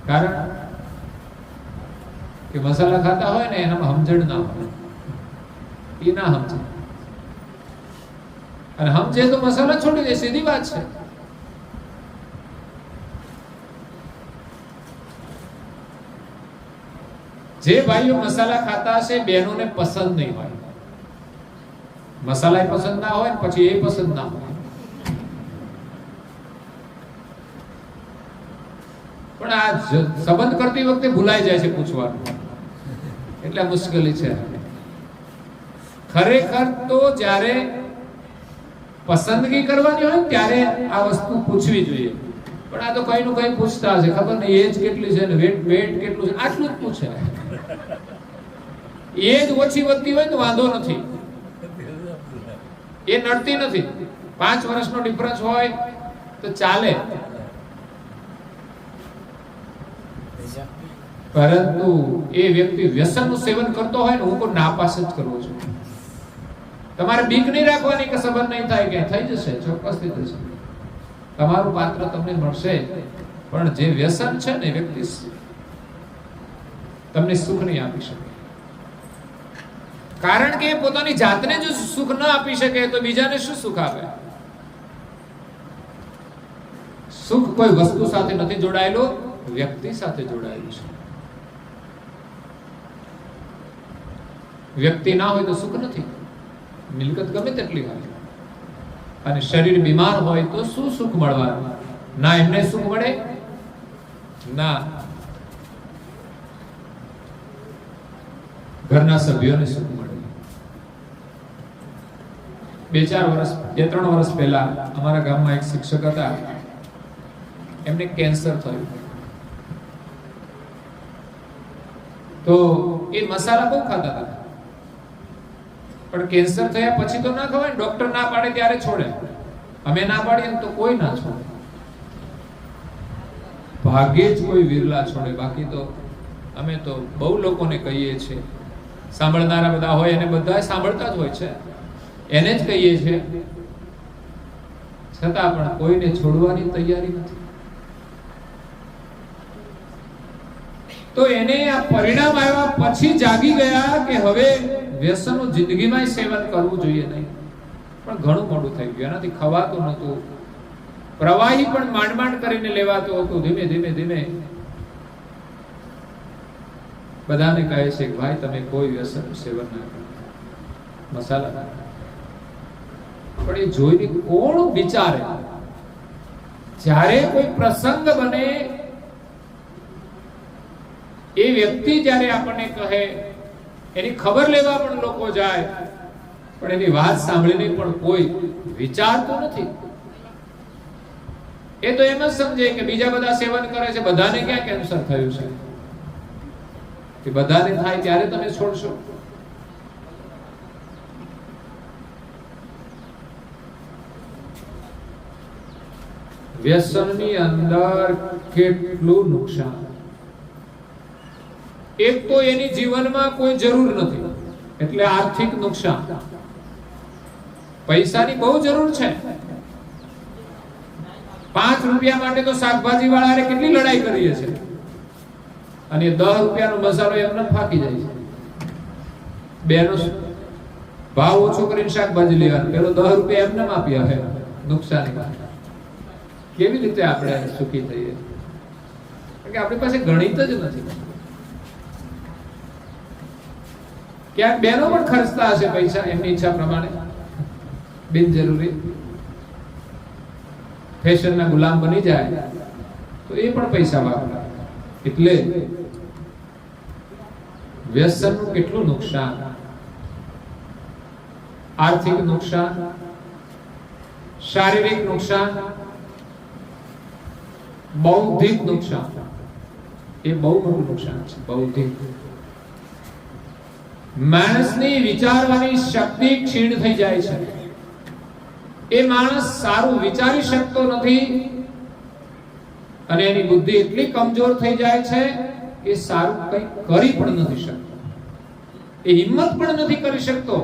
કારણ કે મસાલા ખાતા હોય ને એનામાં સમજણ ના હોય, એ ના સમજે. અને સમજે તો મસાલા છોડી દે, સીધી વાત છે. જે ભાઈઓ મસાલા ખાતા હશે બહેનોને પસંદ નહીં હોય, મસાલા પસંદ ના હોય પછી એ પસંદ ના હોય. પણ આ સંબંધ કરતી વખતે ભૂલાઈ જાય છે પૂછવાનું, એટલે મુશ્કેલી છે. ખરેખર તો જ્યારે પસંદગી કરવાની હોય ત્યારે આ વસ્તુ પૂછવી જોઈએ. પણ આ તો કઈ નું કઈ પૂછતા હશે, ખબર નહીં એજ કેટલી છે ને વેટ કેટલું છે, આટલું જ પૂછે. એજ ઓછી વધતી હોય તો વાંધો નથી, એ નડતી નથી. 5 વર્ષનો ડિફરન્સ હોય તો ચાલે, પરંતુ એ વ્યક્તિ વ્યસનનું સેવન કરતો હોય ને, હું કોઈ નાપાસ જ કરવો છું. તમારે બીક નહીં રાખવાની કે સંબંધ નહીં થાય, કે થઈ જશે, ચોક્કસ થઈ જશે, તમારું પાત્ર તમને મળશે. પણ જે વ્યસન છે ને વ્યક્તિ તમને સુખ નહીં આપી શકે, કારણ કે પોતાની જાતને જો સુખ ન આપી શકે તો બીજાને શું સુખ આપે? સુખ કોઈ વસ્તુ સાથે નથી જોડાયેલું, વ્યક્તિ સાથે જોડાયેલું છે. વ્યક્તિ ના હોય તો સુખ નથી. મિલકત ગમે તેટલી હોય અને શરીર બીમાર હોય તો શું સુખ મળવાનું? ના એમને સુખ મળે, ના ઘરના સભ્યોને સુખ મળે. 2-3 વર્ષ પહેલા અમારા ગામમાં એક શિક્ષક હતા, એમને કેન્સર થયું. તો એ મસાલા બહુ ખાતા હતા, પણ કેન્સર થયા પછી તો ના ખવાય. ડોક્ટર ના પાડે ત્યારે છોડે, અમે ના પાડીએ તો કોઈ ના છોડે. ભાગ્યે જ કોઈ વિરલા છોડે, બાકી તો અમે તો બહુ લોકોને કહીએ છીએ, સાંભળનારા બધા હોય એને બધા સાંભળતા જ હોય છે, એને જ કહીએ છીએ, છતાં પણ કોઈને છોડવાની તૈયારી નથી. તો એને આ પરિણામ આવ્યા પછી જાગી ગયા કે હવે વ્યસનનું જિંદગીમાં સેવન કરવું જોઈએ નહીં. પણ ઘણું મોડું થઈ ગયું, એનાથી ખવાતું નતું. પ્રવાહી પણ માંડ કરીને લેવાતું હતું. ધીમે ધીમે બધાને કહે છે કે ભાઈ તમે કોઈ વ્યસન સેવન ના કરો, મસાલા. પણ એ જોઈને કોણ વિચારે? જ્યારે કોઈ પ્રસંગ બને એ વ્યક્તિ જ્યારે આપણને કહે, એની ખબર લેવા પણ લોકો જાય, પણ એની વાત સાંભળીને પણ કોઈ વિચારતું નથી. એ તો એમ જ સમજે કે બીજા બધા સેવન કરે છે, બધાને ક્યાં કેન્સર થયું છે, કે બધાને થાય ત્યારે તમે છોડશો. વ્યસનની અંદર કેટલું નુકસાન. એક તો એની જીવનમાં કોઈ જરૂર નથી એટલે આર્થિક નુકસાન. પૈસાની બહુ જરૂર છે. 5 રૂપિયા માટે તો શાકભાજી વાળાએ કેટલી લડાઈ કરી છે અને 10 રૂપિયાનો મસાલો એમને ફાકી જાય છે. બેનો ભાવ ઓછો કરીને શાકભાજી લેવાનું, પેલો 10 રૂપિયા એમને આપી આવે નુકસાની વાત. કેવી રીતે આપણે સુખી થઈએ? કારણ કે આપણી પાસે ગણિત જ નથી. ક્યાંક બેનો પણ ખર્ચતા હશે પૈસા એમની ઈચ્છા પ્રમાણે, બિનજરૂરી ફેશનના ગુલામ બની જાય તો એ પણ પૈસા વાપરે. એટલે વ્યસનનું કેટલું નુકસાન, આર્થિક નુકસાન, શારીરિક નુકસાન, બૌદ્ધિક નુકસાન. એ બહુ મોટું નુકસાન છે. બૌદ્ધિક, માણસની વિચારવાની શક્તિ ક્ષીણ થઈ જાય છે. એ માણસ સારું વિચારી શકતો નથી અને એની બુદ્ધિ એટલી કમજોર થઈ જાય છે કે સારું કંઈ કરી પણ નથી શકતો. એ હિંમત પણ નથી કરી શકતો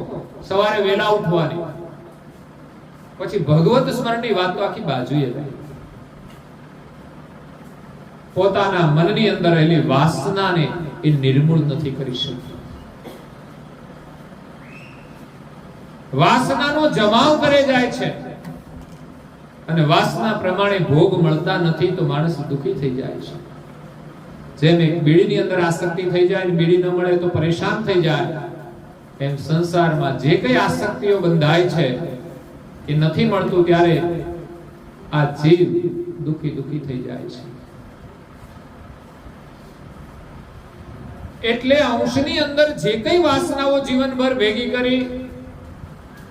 સવારે વહેલા ઉઠવાની. પછી ભગવત સ્મરણની વાત તો આખી બાજુએ રહે. પોતાના મનની અંદર રહેલી વાસનાને એ નિર્મૂળ નથી કરી શકતો. વાસનાનો જમાવ કરે જાય છે અને વાસના પ્રમાણે ભોગ મળતા નથી તો માણસ દુખી થઈ જાય છે. જેમ એક બીડીની અંદર આસક્તિ થઈ જાય, બીડી ન મળે તો પરેશાન થઈ જાય, એમ સંસારમાં જે કઈ આસક્તિઓ બંધાય છે એ નથી મળતું ત્યારે આ જીવ દુખી દુખી થઈ જાય છે. એટલે અંશની અંદર જે કઈ વાસનાઓ જીવનભર ભેગી કરી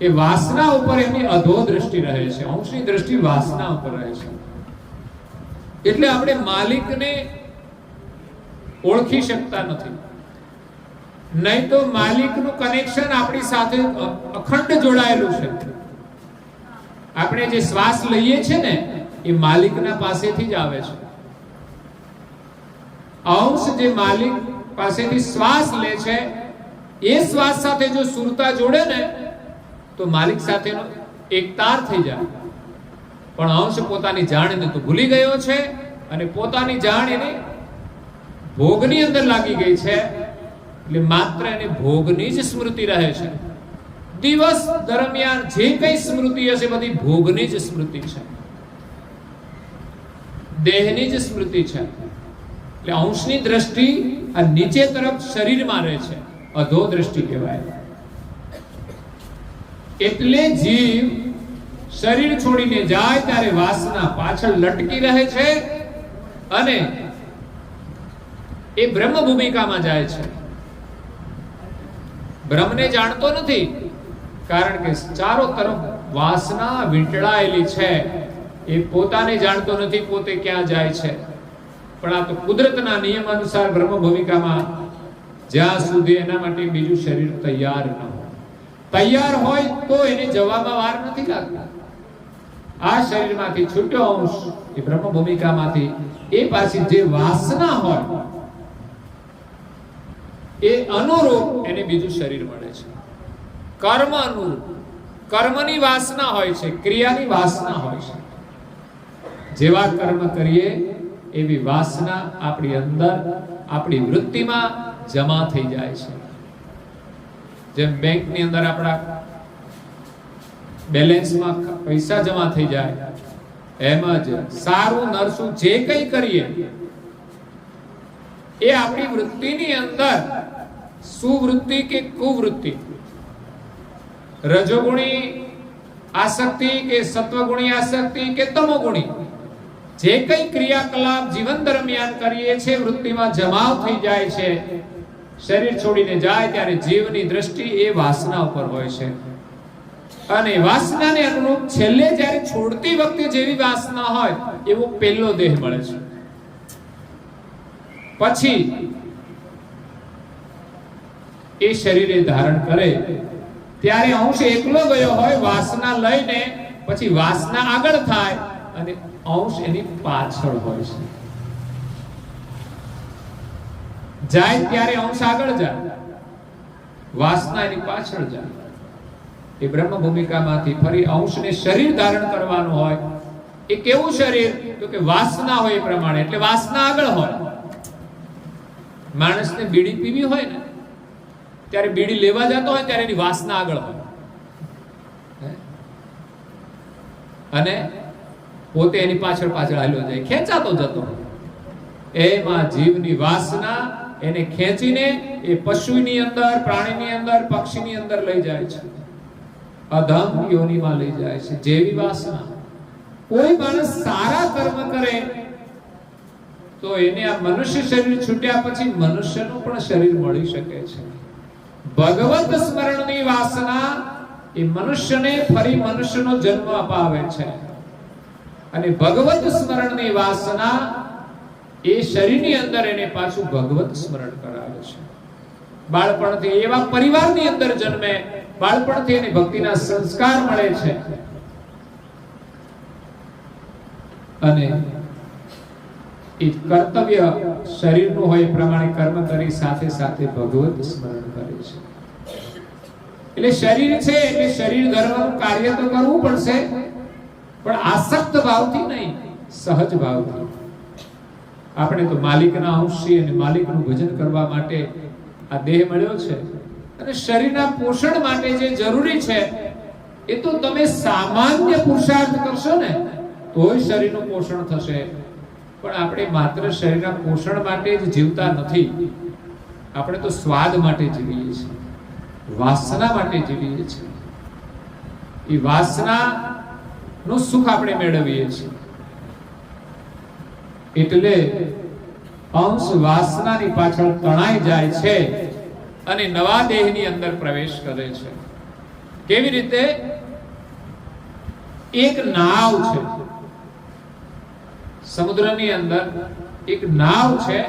એ વાસના ઉપર એની અધો દ્રષ્ટિ રહે છે. અંશની દ્રષ્ટિ વાસના ઉપર રહે છે. એટલે આપણે માલિકને ઓળખી શકતા નથી. નહીં તો માલિકનું કનેક્શન આપણી સાથે અખંડ જોડાયેલું છે. આપણે જે શ્વાસ લઈએ છીએ ને એ માલિકના પાસેથી જ આવે છે. અંશ જે માલિક પાસેથી શ્વાસ લે છે એ શ્વાસ સાથે જો સુરતા જોડે ને તો માલિક સાથેનો એકતાર થઈ જાય. પણ અંશ પોતાની જાણને તો ભૂલી ગયો છે અને પોતાની જાણ એને ભોગની અંદર લાગી ગઈ છે. એટલે માત્ર એને ભોગની જ સ્મૃતિ રહે છે. દિવસ દરમિયાન જે કઈ સ્મૃતિ હશે બધી ભોગની જ સ્મૃતિ છે, દેહની જ સ્મૃતિ છે. એટલે અંશની દ્રષ્ટિ આ નીચે તરફ શરીરમાં રહે છે, અધો દ્રષ્ટિ કહેવાય. એટલે જીવ શરીર છોડીને જાય ત્યારે વાસના પાછળ લટકી રહે છે અને એ બ્રહ્મ ભૂમિકામાં જાય છે. બ્રહ્મને જાણતો નથી કારણ કે ચારો તરફ વાસના વીંટળાયેલી છે. એ પોતાને જાણતો નથી પોતે ક્યાં જાય છે. પણ આ તો કુદરતના નિયમ અનુસાર બ્રહ્મ ભૂમિકામાં જ્યાં સુધી એના માટે બીજું શરીર તૈયાર ન હોય. તૈયાર હોય તો એને જવામાં વાર નથી લાગતી. આ શરીરમાંથી છૂટ્યો અંશ એ બ્રહ્મ ભૂમિકામાંથી એ પાછી જે વાસના હોય એ અનુરૂપ એને બીજું શરીર મળે છે. કર્મ અનુરૂપ કર્મની વાસના હોય છે, ક્રિયાની વાસના હોય છે. જેવા કર્મ કરીએ એવી વાસના આપણી અંદર આપણી વૃત્તિમાં જમા થઈ જાય છે. જેમ બેંકની અંદર આપણા બેલેન્સમાં પૈસા જમા થઈ જાય એમ જ સારું નરસું જે કંઈ કરીએ એ આપણી વૃત્તિની અંદર સુવૃત્તિ કે કુવૃત્તિ, રજોગુણી આસક્તિ કે સત્વગુણી આસક્તિ કે તમોગુણી જે કંઈ ક્રિયાકલાપ જીવન દરમિયાન કરીએ છીએ વૃત્તિમાં જમાવ થઈ જાય છે. શરીર છોડીને જાય ત્યારે જીવની દ્રષ્ટિ એ વાસના ઉપર હોય છે અને વાસનાને અનુરૂપ છેલ્લે જ્યારે છોડતી વખતે જેવી વાસના હોય એવો પહેલો દેહ મળે છે. પછી એ શરીરે ધારણ કરે ત્યારે અંશ એકલો ગયો હોય વાસના લઈને, પછી વાસના આગળ થાય અને અંશ એની પાછળ હોય છે. જાય ત્યારે અંશ આગળ જાય, વાસના એની પાછળ જાય. એ બ્રહ્મ ભૂમિકામાંથી ફરી અંશને શરીર ધારણ કરવાનું હોય. એ કેવું શરીર? તો કે વાસના હોય એ પ્રમાણે, એટલે વાસના આગળ હોય. માણસને બીડી પીવી હોય ને ત્યારે બીડી લેવા જતો હોય ત્યારે એની વાસના આગળ હોય અને પોતે એની પાછળ પાછળ હાલ્યો જાય, ખેંચાતો જતો. એમાં જીવની વાસના એને ખેંચીને એ પશુની અંદર, પ્રાણીની અંદર, પક્ષીની અંદર લઈ જાય છે, અધમ યોનિમાં લઈ જાય છે. જેવી વાસના. કોઈ માણસ સારા કર્મ કરે તો એને આ મનુષ્ય શરીર છૂટ્યા પછી મનુષ્યનું પણ શરીર મળી શકે છે. ભગવત સ્મરણની વાસના એ મનુષ્યને ફરી મનુષ્યનો જન્મ અપાવે છે અને ભગવત સ્મરણની વાસના એ શરીરની અંદર એને પાછું ભગવત સ્મરણ કરાવે છે. બાળપણથી એવા પરિવારની અંદર જન્મે, બાળપણથી એને ભક્તિના સંસ્કાર મળે છે અને એ કર્તવ્ય શરીરનું હોય એ પ્રમાણે કર્મ કરી સાથે સાથે ભગવત સ્મરણ કરે છે. એટલે શરીર છે એટલે શરીર ધર્મનું કાર્ય તો કરવું પડશે, પણ આસક્ત ભાવથી નહીં, સહજ ભાવથી. આપણે તો માલિકના અંશ છીએ અને માલિકનું ભજન કરવા માટે આ દેહ મળ્યો છે અને શરીરના પોષણ માટે જે જરૂરી છે એ તો તમે સામાન્ય પુરુષાર્થ કરશો ને તોય શરીરનું પોષણ થશે. પણ આપણે માત્ર શરીરના પોષણ માટે જ જીવતા નથી. આપણે તો સ્વાદ માટે જીવીએ છીએ, વાસના માટે જીવીએ છીએ. એ વાસના નું સુખ આપણે મેળવીએ છીએ. એટલે અંશ વાસનાની પાછળ તણાઈ જાય છે અને નવા દેહની અંદર પ્રવેશ કરે છે. કેવી રીતે? એક નાવ છે સમુદ્રની અંદર, એક નાવ છે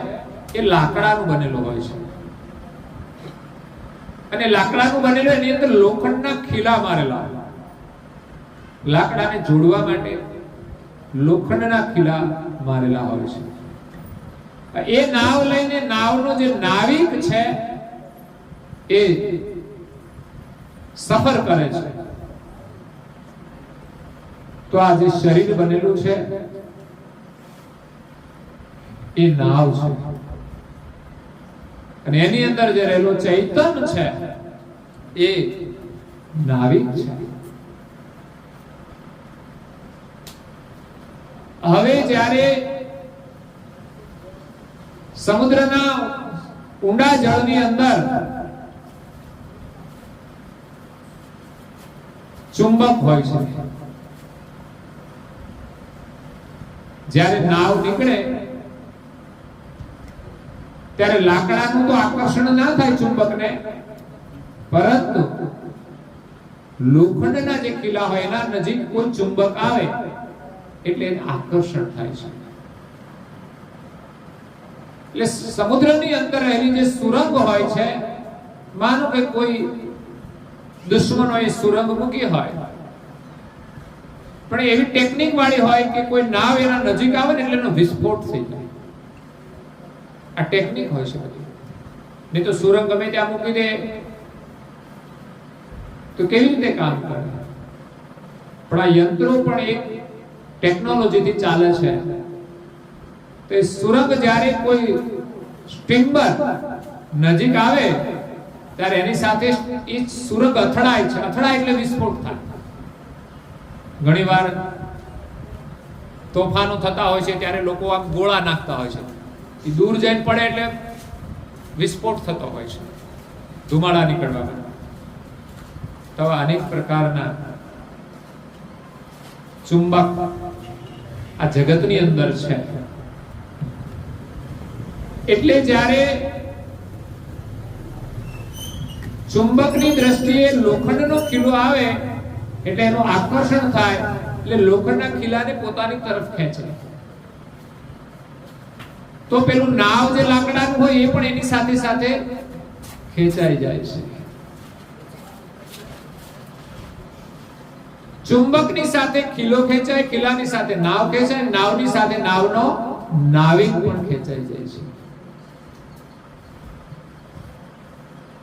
એ લાકડાનું બનેલું હોય છે અને લાકડાનું બનેલું એની અંદર લોખંડના ખીલા મારેલા હોય. લાકડાને જોડવા માટે લોખંડના ખીલા મારેલા હોય છે. એ નાવ લઈને નાવનો જે નાવિક છે એ સફર કરે છે. તો આ જે શરીર બનેલું છે એ નાવ છે અને એની અંદર જે રહેલો ચૈતન્ય છે એ નાવિક છે. હવે જ્યારે સમુદ્રના ઊંડા જળની અંદર ચુંબક હોય છે, જ્યારે નાવ નીકળે ત્યારે લાકડાનું તો આકર્ષણ ના થાય ચુંબકને, પરંતુ લોખંડના જે કિલ્લા હોય એના નજીક કોઈ ચુંબક આવે એટલે આકર્ષણ થાય છે. એટલે સમુદ્રની અંદર રહેલી જે સુરંગ હોય છે, માનો કે કોઈ દુશ્મનોએ સુરંગ મૂકી હોય પણ એવી ટેકનિક વાળી હોય કે કોઈ નાવ એના નજીક આવે ને એટલે એનો વિસ્ફોટ થઈ જાય. આ ટેકનિક હોય છે બધી. નહીં તો સુરંગ ગમે ત્યાં મૂકી દે તો કેવી રીતે કામ કરે? પણ આ યંત્રો પણ એક ટેકનોલોજીથી ચાલે છે. તો સુરંગ જ્યારે કોઈ સ્ટીમર નજીક આવે ત્યારે એની સાથે એ સુરંગ અથડાય છે. અથડાય એટલે વિસ્ફોટ થાય. ઘણીવાર તોફાનો થતા હોય છે ત્યારે લોકો આમ ગોળા નાખતા હોય છે, એ દૂર જઈને પડે એટલે વિસ્ફોટ થતો હોય છે, ધુમાડા નીકળવા માટે. તો અનેક પ્રકારના ચુંબક આ જગતની અંદર છે. એટલે જ્યારે ચુંબકની દ્રષ્ટિએ લોખંડનો ખીલો આવે એટલે એનું આકર્ષણ થાય એટલે લોખંડના ખીલાને પોતાની તરફ ખેંચે. તો પેલું નાવ જે લાકડાનું હોય એ પણ એની સાથે સાથે ખેંચાઈ જાય છે. ચુંબકની સાથે ખીલો ખેંચાય, ખીલાની સાથે નાવ ખેંચાય, નાવની સાથે નાવનો નાવિક પણ ખેંચાઈ જાય છે.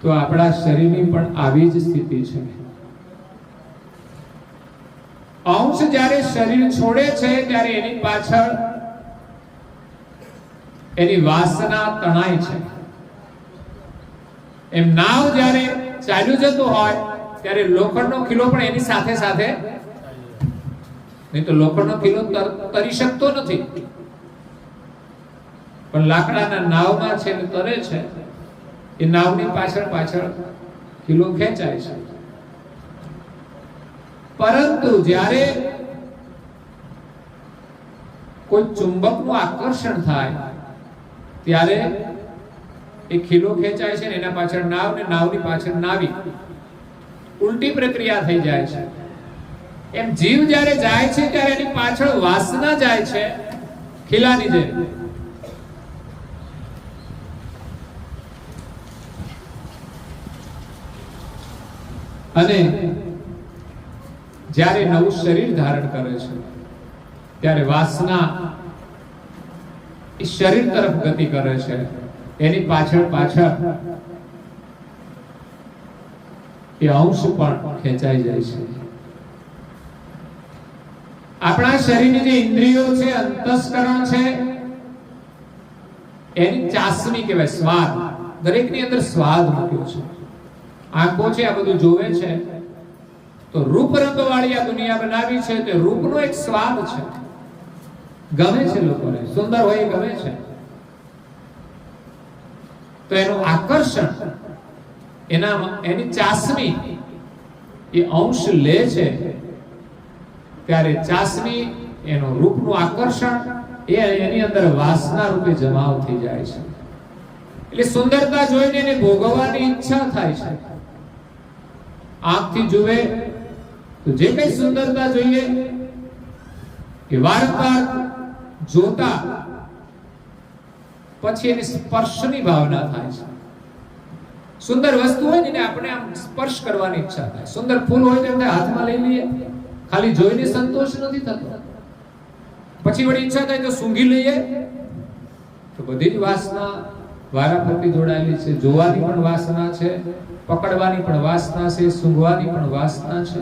તો આપણા શરીરની પણ આવી જ સ્થિતિ છે. અંશ જ્યારે શરીર છોડે છે ત્યારે એની પાછળ એની વાસના તણાય છે. એમ નાવ જ્યારે ચાલ્યું જતું હોય ત્યારે લોખંડનો ખીલો પણ એની સાથે સાથે, નહીં તો લોખંડનો ખીલો તરી શકતો નથી, પણ લાકડાના નાવમાં છે તરે છે. એ નાવની પાછળ પાછળ ખીલો ખેંચાય છે. પરંતુ જ્યારે કોઈ ચુંબકનું આકર્ષણ થાય ત્યારે એ ખીલો ખેંચાય છે ને એના પાછળ નાવ, ને નાવની પાછળ નાવિક. ઉલટી પ્રક્રિયા થઈ જાય છે. એમ જીવ જ્યારે જાય છે ત્યારે એની પાછળ વાસના જાય છે, ખીલાની જેમ. અને જ્યારે નવું શરીર ધારણ કરે છે ત્યારે વાસના એ શરીર તરફ ગતિ કરે છે. એની પાછળ પાછળ એ અંશ પણ ખેંચાઈ જાય છે. આપણા શરીરની જે ઇન્દ્રિયો છે, અંતસ્કરણ છે, એની ચાસણી કહેવાય, સ્વાદ. દરેકની અંદર સ્વાદ મૂક્યો છે. આંખો છે આ બધું જોવે છે, તો રૂપ રંગ વાળી આ દુનિયા બનાવી છે. તે રૂપનો એક સ્વાદ છે, ગમે છે લોકોને, સુંદર હોય એ ગમે છે. તો એનું આકર્ષણ, એની ચાસણી એ અંશ લે છે ત્યારે ચાસણી, એનું રૂપનું આકર્ષણ એ એની અંદર વાસના રૂપે જમાવ થઈ જાય છે. એટલે સુંદરતા જોઈને એને ભોગવવાની ઈચ્છા થાય છે. આંખથી જુએ તો જે કઈ સુંદરતા જોઈએ એ વારંવાર જોતા પછી એની સ્પર્શની ભાવના થાય છે. સુંદર વસ્તુ હોય ને આપણે આમ સ્પર્શ કરવાની ઈચ્છા થાય. સુંદર ફૂલ હોય તો એમને હાથમાં લઈ લઈએ, ખાલી જોઈને સંતોષ નથી થતો. પછી વળી ઈચ્છા થાય તો સૂંઘી લઈએ. તો બધી જ વાસના વારાફરતી જોડાયેલી છે. જોવાની પણ વાસના છે, પકડવાની પણ વાસના છે, સૂંઘવાની પણ વાસના છે.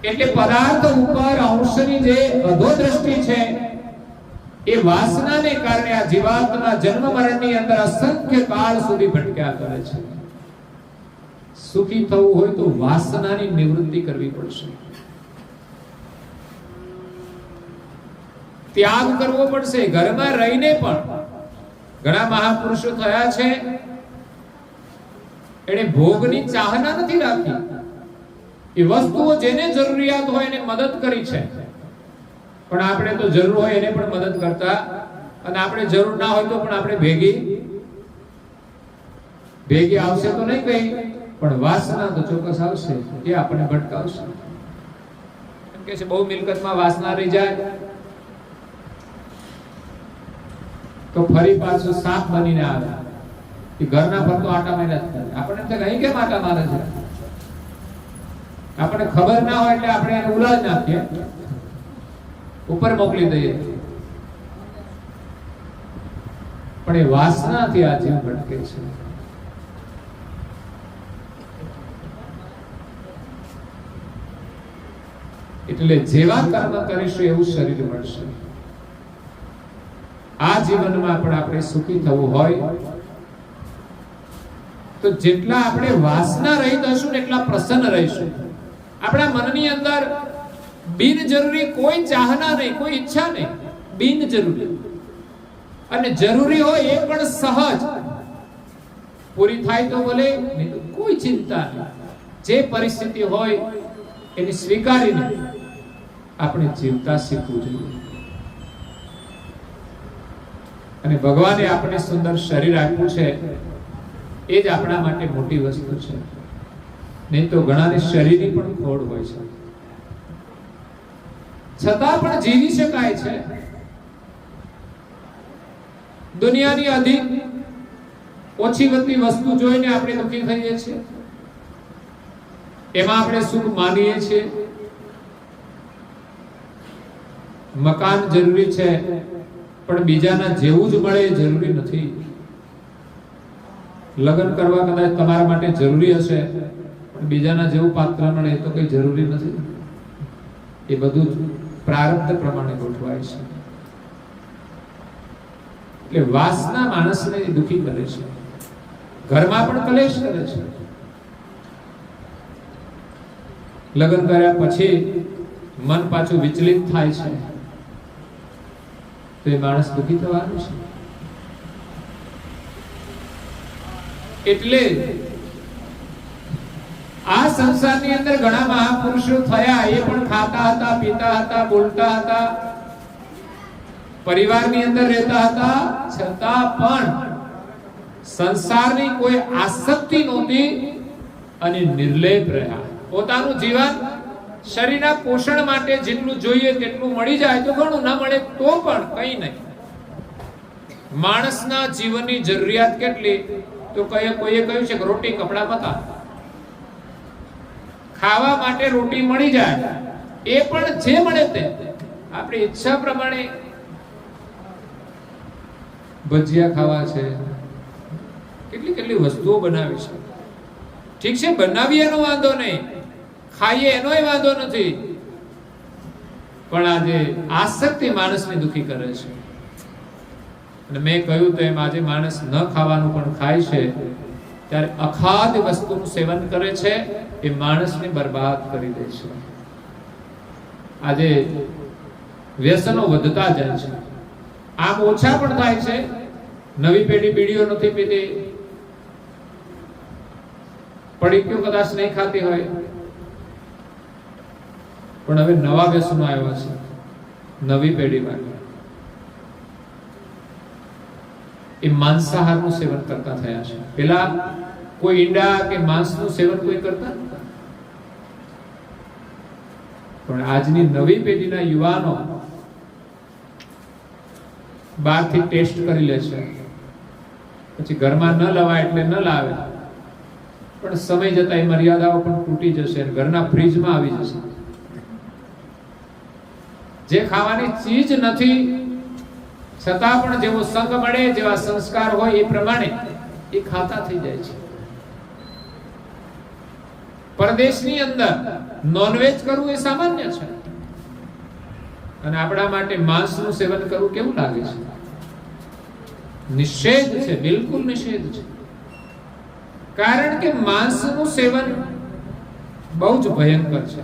એટલે પદાર્થ ઉપર અંશની જે અધોદ્રષ્ટિ છે એ વાસનાને કારણે આ જીવાત્મા જન્મ મરણની અંદર અસંખ્ય કાળ સુધી ભટક્યા કરે છે. સુખી થવું હોય તો વાસનાની નિવૃત્તિ કરવી પડશે, ત્યાગ કરવો પડશે. ઘરમાં રહીને પણ ઘણા મહાપુરુષો થયા છે, એને ભોગની ચાહના નથી રાખી. એ વસ્તુઓ જેને જરૂરિયાત હોય એને મદદ કરી છે. પણ આપણે તો જરૂર હોય એને પણ મદદ કરતા, અને આપણે જરૂર ના હોય તો પણ આપણે ભેગી આવશે તો નહીં કઈ, પણ વાસના તો ચોક્કસ આવશે. એ આપણને ભટકાવશે. એમ કે છે બહુ મિલકતમાં વાસના રહી જાય તો ફરી પાછું સાપ બનીને આવે. એ ઘરના ફરતો આટા માર્યા જ કરે. આપણને એમ થાય અહીં કેમ આટા મારે છે, આપણને ખબર ના હોય એટલે આપણે એને ઉલાજ નાખીએ, ઉપર મોકલી દઈએ. પણ એ વાસનાથી આ જીવ ભટકે છે. એટલે જેવા કર્મ કરીશું એવું શરીર મળશે. આ જીવનમાં પણ આપણે સુખી થવું હોય તો જેટલા આપણે વાસના રહિત હશું ને એટલા પ્રસન્ન રહીશું. આપણા મનની અંદર બિનજરૂરી કોઈ ચાહના નહીં, કોઈ ઈચ્છા નહીં, બિનજરૂરી. અને જરૂરી હોય એ પણ સહજ પૂરી થાય તો ભલે, નહીં તો કોઈ ચિંતા નહીં. જે પરિસ્થિતિ હોય એની સ્વીકારીને આપણે જીવતા શીખવું જોઈએ. અને ભગવાને આપણે સુંદર શરીર આપ્યું છે એ જ આપણા માટે મોટી વસ્તુ છે. નહીં તો ઘણાને શરીરની પણ ખોડ હોય છે, છતાં પણ જીવી શકાય છે. દુનિયાની અધિક ઓછી વધતી વસ્તુ જોઈને આપણે દુઃખી થઈએ છીએ. એમાં આપણે સુખ માનીએ છીએ. મકાન જરૂરી છે પણ બીજાના જેવું જ મળે એ જરૂરી નથી. લગ્ન કરવા કદાચ તમારા માટે જરૂરી હશે પણ બીજાના જેવું પાત્ર મળે એ તો કઈ જરૂરી નથી. એ બધું જ પ્રારબ્ધ પ્રમાણે ગોઠવાય છે. એટલે વાસના માણસને દુખી કરે છે, ઘરમાં પણ કલેશ કરે છે. લગ્ન કર્યા પછી મન પાછું વિચલિત થાય છે તો એ માણસ દુખી થવાનું છે. એટલે આ સંસારની અંદર ઘણા મહાપુરુષો થયા, એ પણ ખાતા હતા, પીતા હતા, બોલતા હતા, પરિવારની અંદર રહેતા હતા, છતાં પણ સંસારની કોઈ આસક્તિ નહોતી અને નિર્લેપ રહ્યા. પોતાનું જીવન શરીરના પોષણ માટે જેટલું જોઈએ તેટલું મળી જાય તો ઘણું, ના મળે તો પણ કંઈ નહીં. માણસના જીવનની જરૂરિયાત કેટલી? તો કોઈએ કહ્યું છે કે રોટી કપડા મકાન. ખાવા માટે રોટી મળી જાય, એ પણ જે મળે તે આપણી ઈચ્છા પ્રમાણે. ભજીયા ખાવા છે, કેટલી કેટલી વસ્તુઓ બનાવી છે. ઠીક છે, બનાવીએ એનો વાંધો નહીં, ખાઈએ એનોય વાંધો નથી, પણ આજે આસક્તિ માણસને દુખી કરે છે. અને મેં કહ્યું તો એમ આજે માણસ ન ખાવાનું પણ ખાય છે, ત્યારે અખાદ્ય વસ્તુનું સેવન કરે છે, એ માણસને બરબાદ કરી દે છે. આજે વ્યસનો વધતા જાય છે. આમ ઓછા પણ થાય છે. નવી પેઢી બીડીઓ નથી પીતી, પડીકીઓ કદાચ નહીં ખાતી હોય, પણ હવે નવા વ્યસનો આવ્યા છે નવી પેઢીમાં. એ માંસાહારનું સેવન કરતા થયા છે. પેલા કોઈ ઈંડા કે માંસનું સેવન કોઈ કરતા નહોતા, પણ આજની નવી પેઢીના યુવાનો બહારથી ટેસ્ટ કરી લે છે, પછી ઘરમાં ન લવાય એટલે ન લાવે, પણ સમય જતા એ મર્યાદાઓ પણ તૂટી જશે અને ઘરના ફ્રીજમાં આવી જશે. જે ખાવાની ચીજ નથી છતાં પણ જેવો સંગ મળે, જેવા સંસ્કાર હોય એ પ્રમાણે એ ખાતા થઈ જાય છે. પરદેશની અંદર નોનવેજ કરવું એ સામાન્ય છે, અને આપણા માટે માંસનું સેવન કરવું કેવું લાગે છે? નિષેધ છે, બિલકુલ નિષેધ છે. કારણ કે માંસનું સેવન બહુ જ ભયંકર છે.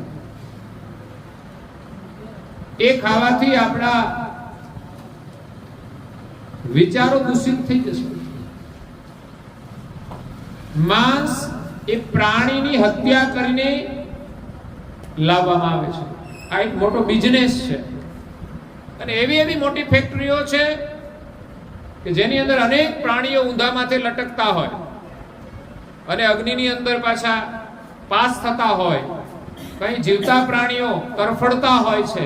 એ ખાવાથી આપણા વિચારો દૂષિત થઈ જશે. માંસ એ પ્રાણીની હત્યા કરીને લાવવામાં આવે છે. આ એક મોટો બિઝનેસ છે, અને એવી એવી મોટી ફેક્ટરીઓ છે કે જેની અંદર અનેક પ્રાણીઓ ઊંધા માથે લટકતા હોય અને અગ્નિની અંદર પાછા પાસ થતા હોય, કઈ જીવતા પ્રાણીઓ તરફડતા હોય છે,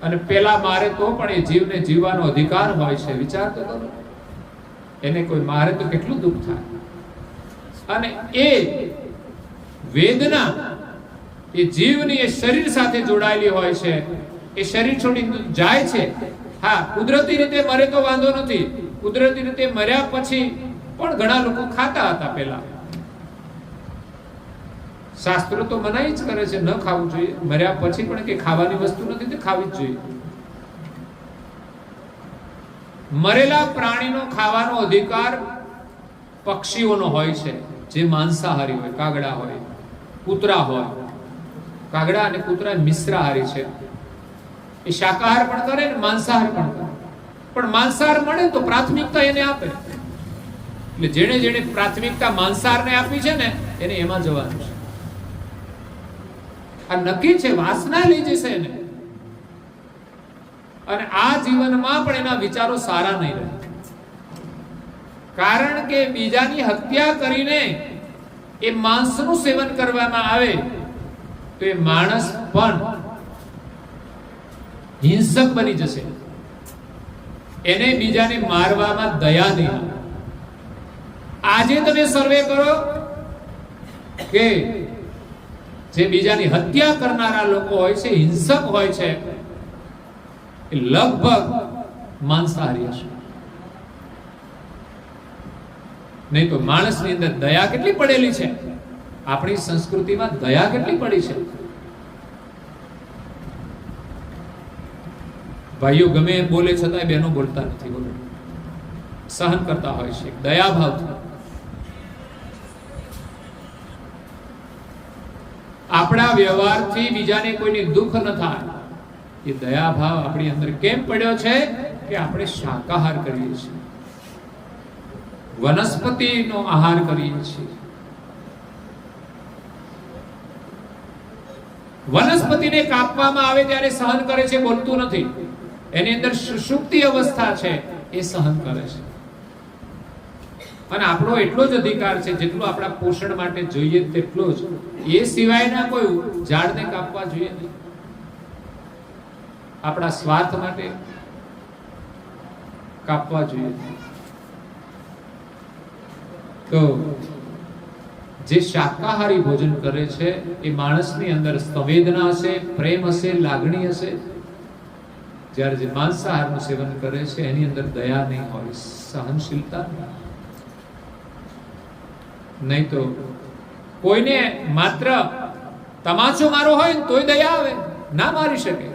અને પેલા મારે તો પણ એ જીવને જીવવાનો અધિકાર હોય છે. વિચાર તો કરો, એને કોઈ મારે તો કેટલું દુઃખ થાય. અને એ વેદના એ જીવની એ શરીર સાથે જોડાયેલી હોય છે. એ શરીર છોડી જાય છે. હા, કુદરતી રીતે મરે તો વાંધો નથી. કુદરતી રીતે મર્યા પછી પણ ઘણા લોકો ખાતા હતા પહેલા. શાસ્ત્રો તો મનાઈ જ કરે છે, ન ખાવું જોઈએ. મર્યા પછી પણ કે ખાવાની વસ્તુ નથી તો ખાવી જ જોઈએ. મરેલા પ્રાણીનો ખાવાનો અધિકાર પક્ષીઓનો હોય છે, જે માંસાહારી હોય, કાગડા હોય, કૂતરા હોય. કાગડા અને કૂતરા મિશ્રાહારી છે. એ શાકાહાર પણ કરે ને માંસાહાર પણ કરે, પણ માંસાહાર મળે તો પ્રાથમિકતા એને આપે. એટલે જેણે જેણે પ્રાથમિકતા માંસાહારને આપી છે ને એને એમાં જવાનું છે. આ નક્કી છે, વાસના લઈ જશે એને, અને આ જીવનમાં પણ એના વિચારો સારા નહીં રહે. કારણ કે બીજાની હત્યા કરીને એ માંસનું સેવન કરવામાં આવે તો એ માણસ પણ હિંસક બની જશે. એને બીજાને મારવામાં દયા નહીં. આજે તમે સર્વે કરો કે જે બીજાની હત્યા કરનારા લોકો હોય છે, હિંસક હોય છે, એ લગભગ માંસાહારી હશે. નહીં તો માણસની અંદર દયા કેટલી પડેલી છે, આપણી સંસ્કૃતિમાં દયા કેટલી પડી છે. ભાઈઓ ગમે એમ બોલે છતાંય બહેનો બોલતા નથી, બોલો સહન કરતા હોય છે દયાભાવ. આપણા વ્યવહારથી બીજાને કોઈને દુઃખ ન થાય, એ દયાભાવ આપણી અંદર કેમ પડ્યો છે કે આપણે શાકાહાર કરીએ છીએ, વનસ્પતિનો આહાર કરીએ છીએ. વનસ્પતિને કાપવામાં આવે ત્યારે સહન કરે છે, બોલતું નથી. એની અંદર સુષુપ્તિ અવસ્થા છે, એ સહન કરે છે. અને આપણો એટલો જ અધિકાર છે જેટલો આપણા પોષણ માટે જોઈએ તેટલો જ. એ સિવાયના કોઈ ઝાડને કાપવા જોઈએ નહીં. આપણા સ્વાર્થ માટે કાપવા જોઈએ. તો જે શાકાહારી ભોજન કરે છે એ માણસની અંદર સંવેદના હશે, પ્રેમ હશે, લાગણી હશે. જ્યારે જે માંસાહારનું સેવન કરે છે એની અંદર દયા નહીં હોય, સહનશીલતા નહીં. તો કોઈને માત્ર તમાચો મારો હોય ને તોય દયા આવે, ના મારી શકે.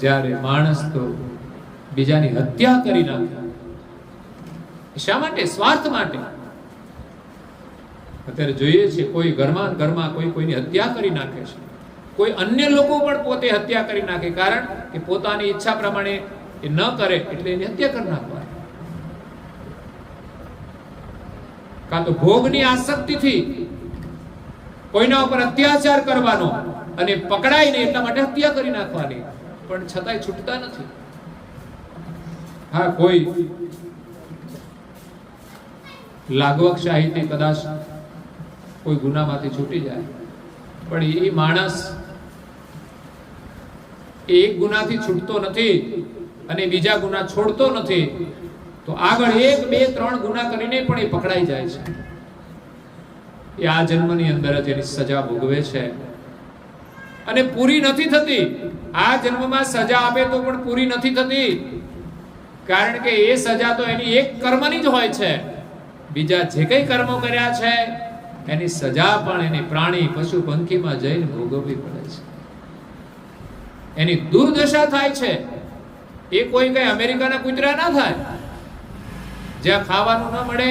જ્યારે માણસ તો બીજાની હત્યા કરી નાખે, શા માટે? સ્વાર્થ માટે. અત્યારે જોઈએ છે કોઈ ઘરમાં કોઈ કોઈની હત્યા કરી નાખે છે, કોઈ અન્ય લોકો પણ પોતે હત્યા કરી નાખે, કારણ કે પોતાની ઈચ્છા પ્રમાણે એ ન કરે એટલે એની હત્યા કરી નાખવા. કાં તો ભોગની આસક્તિથી કોઈના ઉપર અત્યાચાર કરવાનો અને પકડાય ને એટલા માટે હત્યા કરી નાખવાની, પણ છતાંય છૂટતા નથી. હા, કોઈ લાગવક શાહીથી કદાચ કોઈ ગુનામાંથી છૂટી જાય, પણ એ માણસ એક ગુનાથી છૂટતો નથી અને બીજા ગુના છોડતો નથી, તો આગળ 1, 2, 3 ગુના કરીને પણ એ પકડાઈ જાય છે. એ આ જન્મની અંદર જ એની સજા ભોગવે છે અને પૂરી નથી થતી. આ જન્મમાં સજા આપે તો પણ પૂરી નથી થતી, કારણ કે એ સજા તો એની એક કર્મની જ હોય છે. બીજા જે કઈ કર્મો કર્યા છે એની સજા પણ એને પ્રાણી, પશુ, પંખીમાં જઈને ભોગવવી પડે છે. એની દુર્દશા થાય છે. એ કોઈ કઈ અમેરિકાના કૂતરા ના થાય, જ્યાં ખાવાનું ન મળે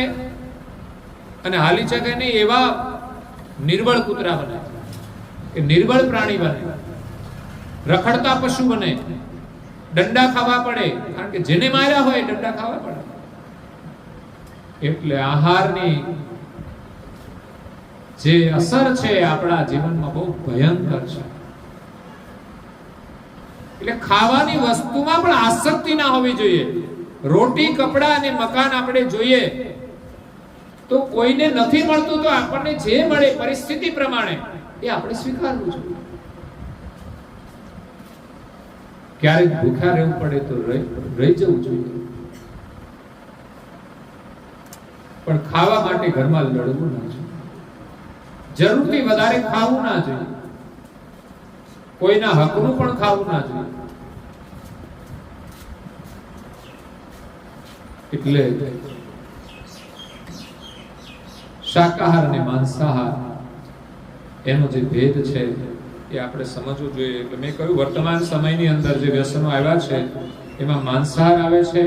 અને હાલી શકે નહીં એવા નિર્બળ કૂતરા બને, કે નિર્બળ પ્રાણી બને, રખડતા પશુ બને, દંડા ખાવા પડે, કારણ કે જેને માર્યા હોય દંડા ખાવા પડે. એટલે આહારની જે અસર છે આપણા જીવનમાં બહુ ભયંકર છે. એટલે ખાવાની વસ્તુમાં પણ આસક્તિ ના હોવી જોઈએ. રોટી, કપડા અને મકાન આપણે જોઈએ તો કોઈને નથી મળતું તો આપણને જે મળે પરિસ્થિતિ પ્રમાણે એ આપણે સ્વીકારવું જોઈએ. ક્યારેક ભૂખ્યા રહેવું પડે તો રહી જવું જોઈએ, પણ ખાવા માટે ઘરમાં લડવું ના જોઈએ. જરૂરથી વધારે ખાવું ના જોઈએ, કોઈના હકનું પણ ખાવું ના જોઈએ. એટલે શાકાહાર અને માંસાહાર એનો જે ભેદ છે એ આપણે સમજવું જોઈએ. એટલે મેં કહ્યું વર્તમાન સમયની અંદર જે વ્યસનો આવ્યા છે એમાં માંસાહાર આવે છે,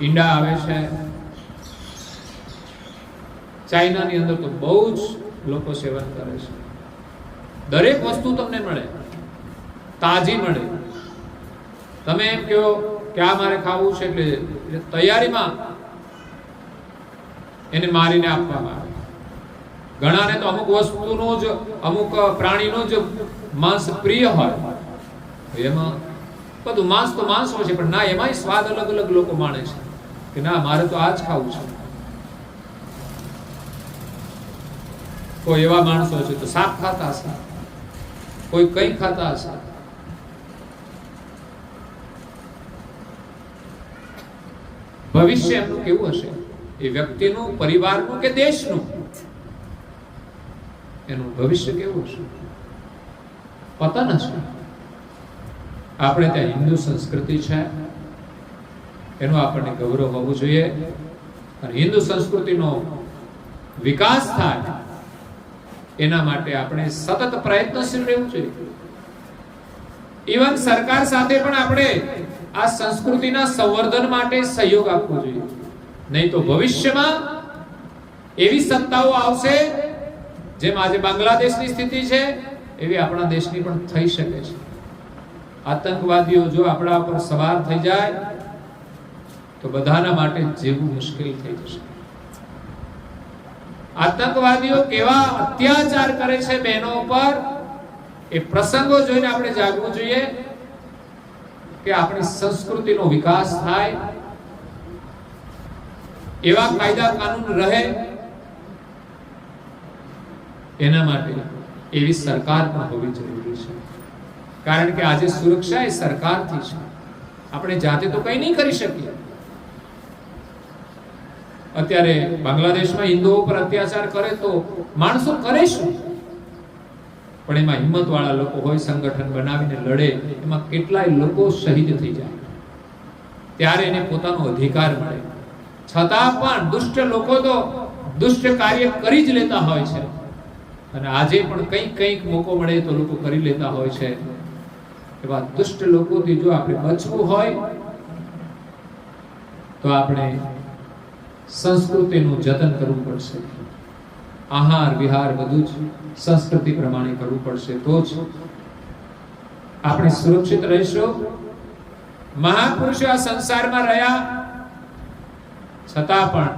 ઈંડા આવે છે. ચાઇનાની અંદર તો બહુ જ લોકો સેવન કરે છે. દરેક વસ્તુ તમને મળે, તાજી મળે. તમે એમ કહો કે આ મારે ખાવું છે એટલે તૈયારીમાં એને મારીને આપવામાં આવે. ઘણાને તો અમુક વસ્તુનો જ, અમુક પ્રાણીનો જ માંસ પ્રિય હોય, એમાં બધું માંસ તો માંસ હોય છે, પણ ના એમાંય સ્વાદ અલગ અલગ લોકો માણે છે કે ના મારે તો આ જ ખાવું છે. કોઈ એવા માણસો છે તો શાક ખાતા હશે, કોઈ કઈ ખાતા હશે. ભવિષ્ય એમનું કેવું હશે? એ વ્યક્તિનું, પરિવારનું કે દેશનું, એનું ભવિષ્ય કેવું છે? પતન હશે. આપણે ત્યાં હિન્દુ સંસ્કૃતિ છે, એનું આપણને ગૌરવ હોવું જોઈએ. અને હિન્દુ સંસ્કૃતિનો વિકાસ થાય એના માટે આપણે સતત પ્રયત્નશીલ રહેવું જોઈએ. ઇવન સરકાર સાથે પણ આપણે આ સંસ્કૃતિના સંવર્ધન માટે સહયોગ આપવો જોઈએ. નહીં તો ભવિષ્યમાં એવી સત્તાઓ આવશે જેમ આજે બાંગ્લાદેશની સ્થિતિ છે એવી આપણા દેશની પણ થઈ શકે છે. આતંકવાદીઓ જો આપણા પર સવાર થઈ જાય તો બધાના માટે જીવવું મુશ્કેલ થઈ જશે. આતંકવાદીઓ કેવા અત્યાચાર કરે છે બહેનો પર, એ પ્રસંગો જોઈને આપણે જાગવું જોઈએ કે આપણી સંસ્કૃતિનો વિકાસ થાય, એવા કાયદા કાનૂન રહે, એના માટે એવી સરકાર પણ હોવી જરૂરી છે. કારણ કે આજે સુરક્ષા એ સરકારથી છે, આપણે જાતે તો કંઈ નહીં કરી શકીએ. અત્યારે બાંગ્લાદેશમાં હિન્દુઓ પર અત્યાચાર કરે તો માણસો કરે શું? પણ એમાં હિંમત વાળા લોકો હોય, સંગઠન બનાવીને લડે, એમાં કેટલાય લોકો શહીદ થઈ જાય, ત્યારે એને પોતાનો અધિકાર મળે. છતાં પણ દુષ્ટ લોકો તો દુષ્ટ કાર્ય કરી જ લેતા હોય છે. અને આજે પણ કંઈક મોકો મળે તો લોકો કરી લેતા હોય છે. એવા દુષ્ટ લોકોથી જો આપણે બચવું હોય તો આપણે સંસ્કૃતિનું જતન કરવું પડશે. આહાર વિહાર બધું જ સંસ્કૃતિ પ્રમાણે કરવું પડશે, તો જ આપણે સુરક્ષિત રહીશું. મહાપુરુષો આ સંસારમાં રહ્યા છતાં પણ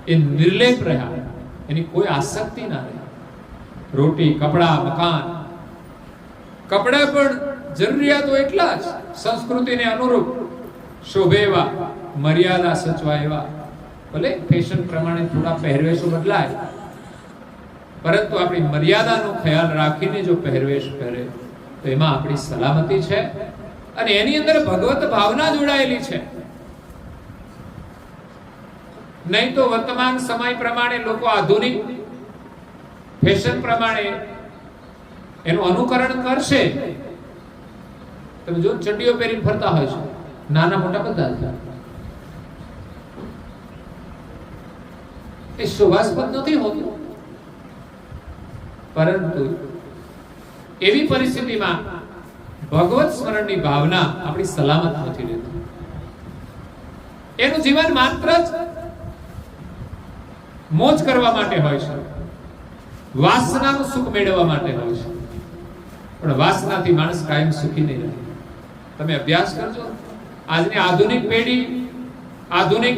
એ નિર્લેપ રહ્યા, એની કોઈ આસક્તિ ના રહી. રોટી, કપડા, મકાન, કપડા પણ જરૂરિયાતો એટલા જ, સંસ્કૃતિને અનુરૂપ, શોભે એવા, મર્યાદા સચવા એવા. ભલે ફેશન પ્રમાણે થોડા પહેરવેશો બદલાય, પરંતુ આપણી મર્યાદાનો ખ્યાલ રાખીને જો પહેરવેશ પહેરે તો એમાં આપણી સલામતી છે અને એની અંદર ભગવત ભાવના જોડાયેલી છે. નહીં તો વર્તમાન સમય પ્રમાણે લોકો આધુનિક ફેશન પ્રમાણે એનું અનુકરણ કરશે. તમે જો ચડ્ડીઓ પહેરીને ફરતા હોય છે, નાના મોટા બધા, એ શોભાસ્પદ નથી હોતું. પરંતુ એવી પરિસ્થિતિમાં ભગવત સ્મરણની ભાવના આપણી સલામત નથી રહેતી. એનું જીવન માત્ર જ મોજ કરવા માટે હોય છે, વાસનાનું સુખ મેળવવા માટે હોય છે. પણ વાસનાથી માણસ કાયમ સુખી નહીં રહે. તમે અભ્યાસ કરજો, આજની આધુનિક પેઢી આધુનિક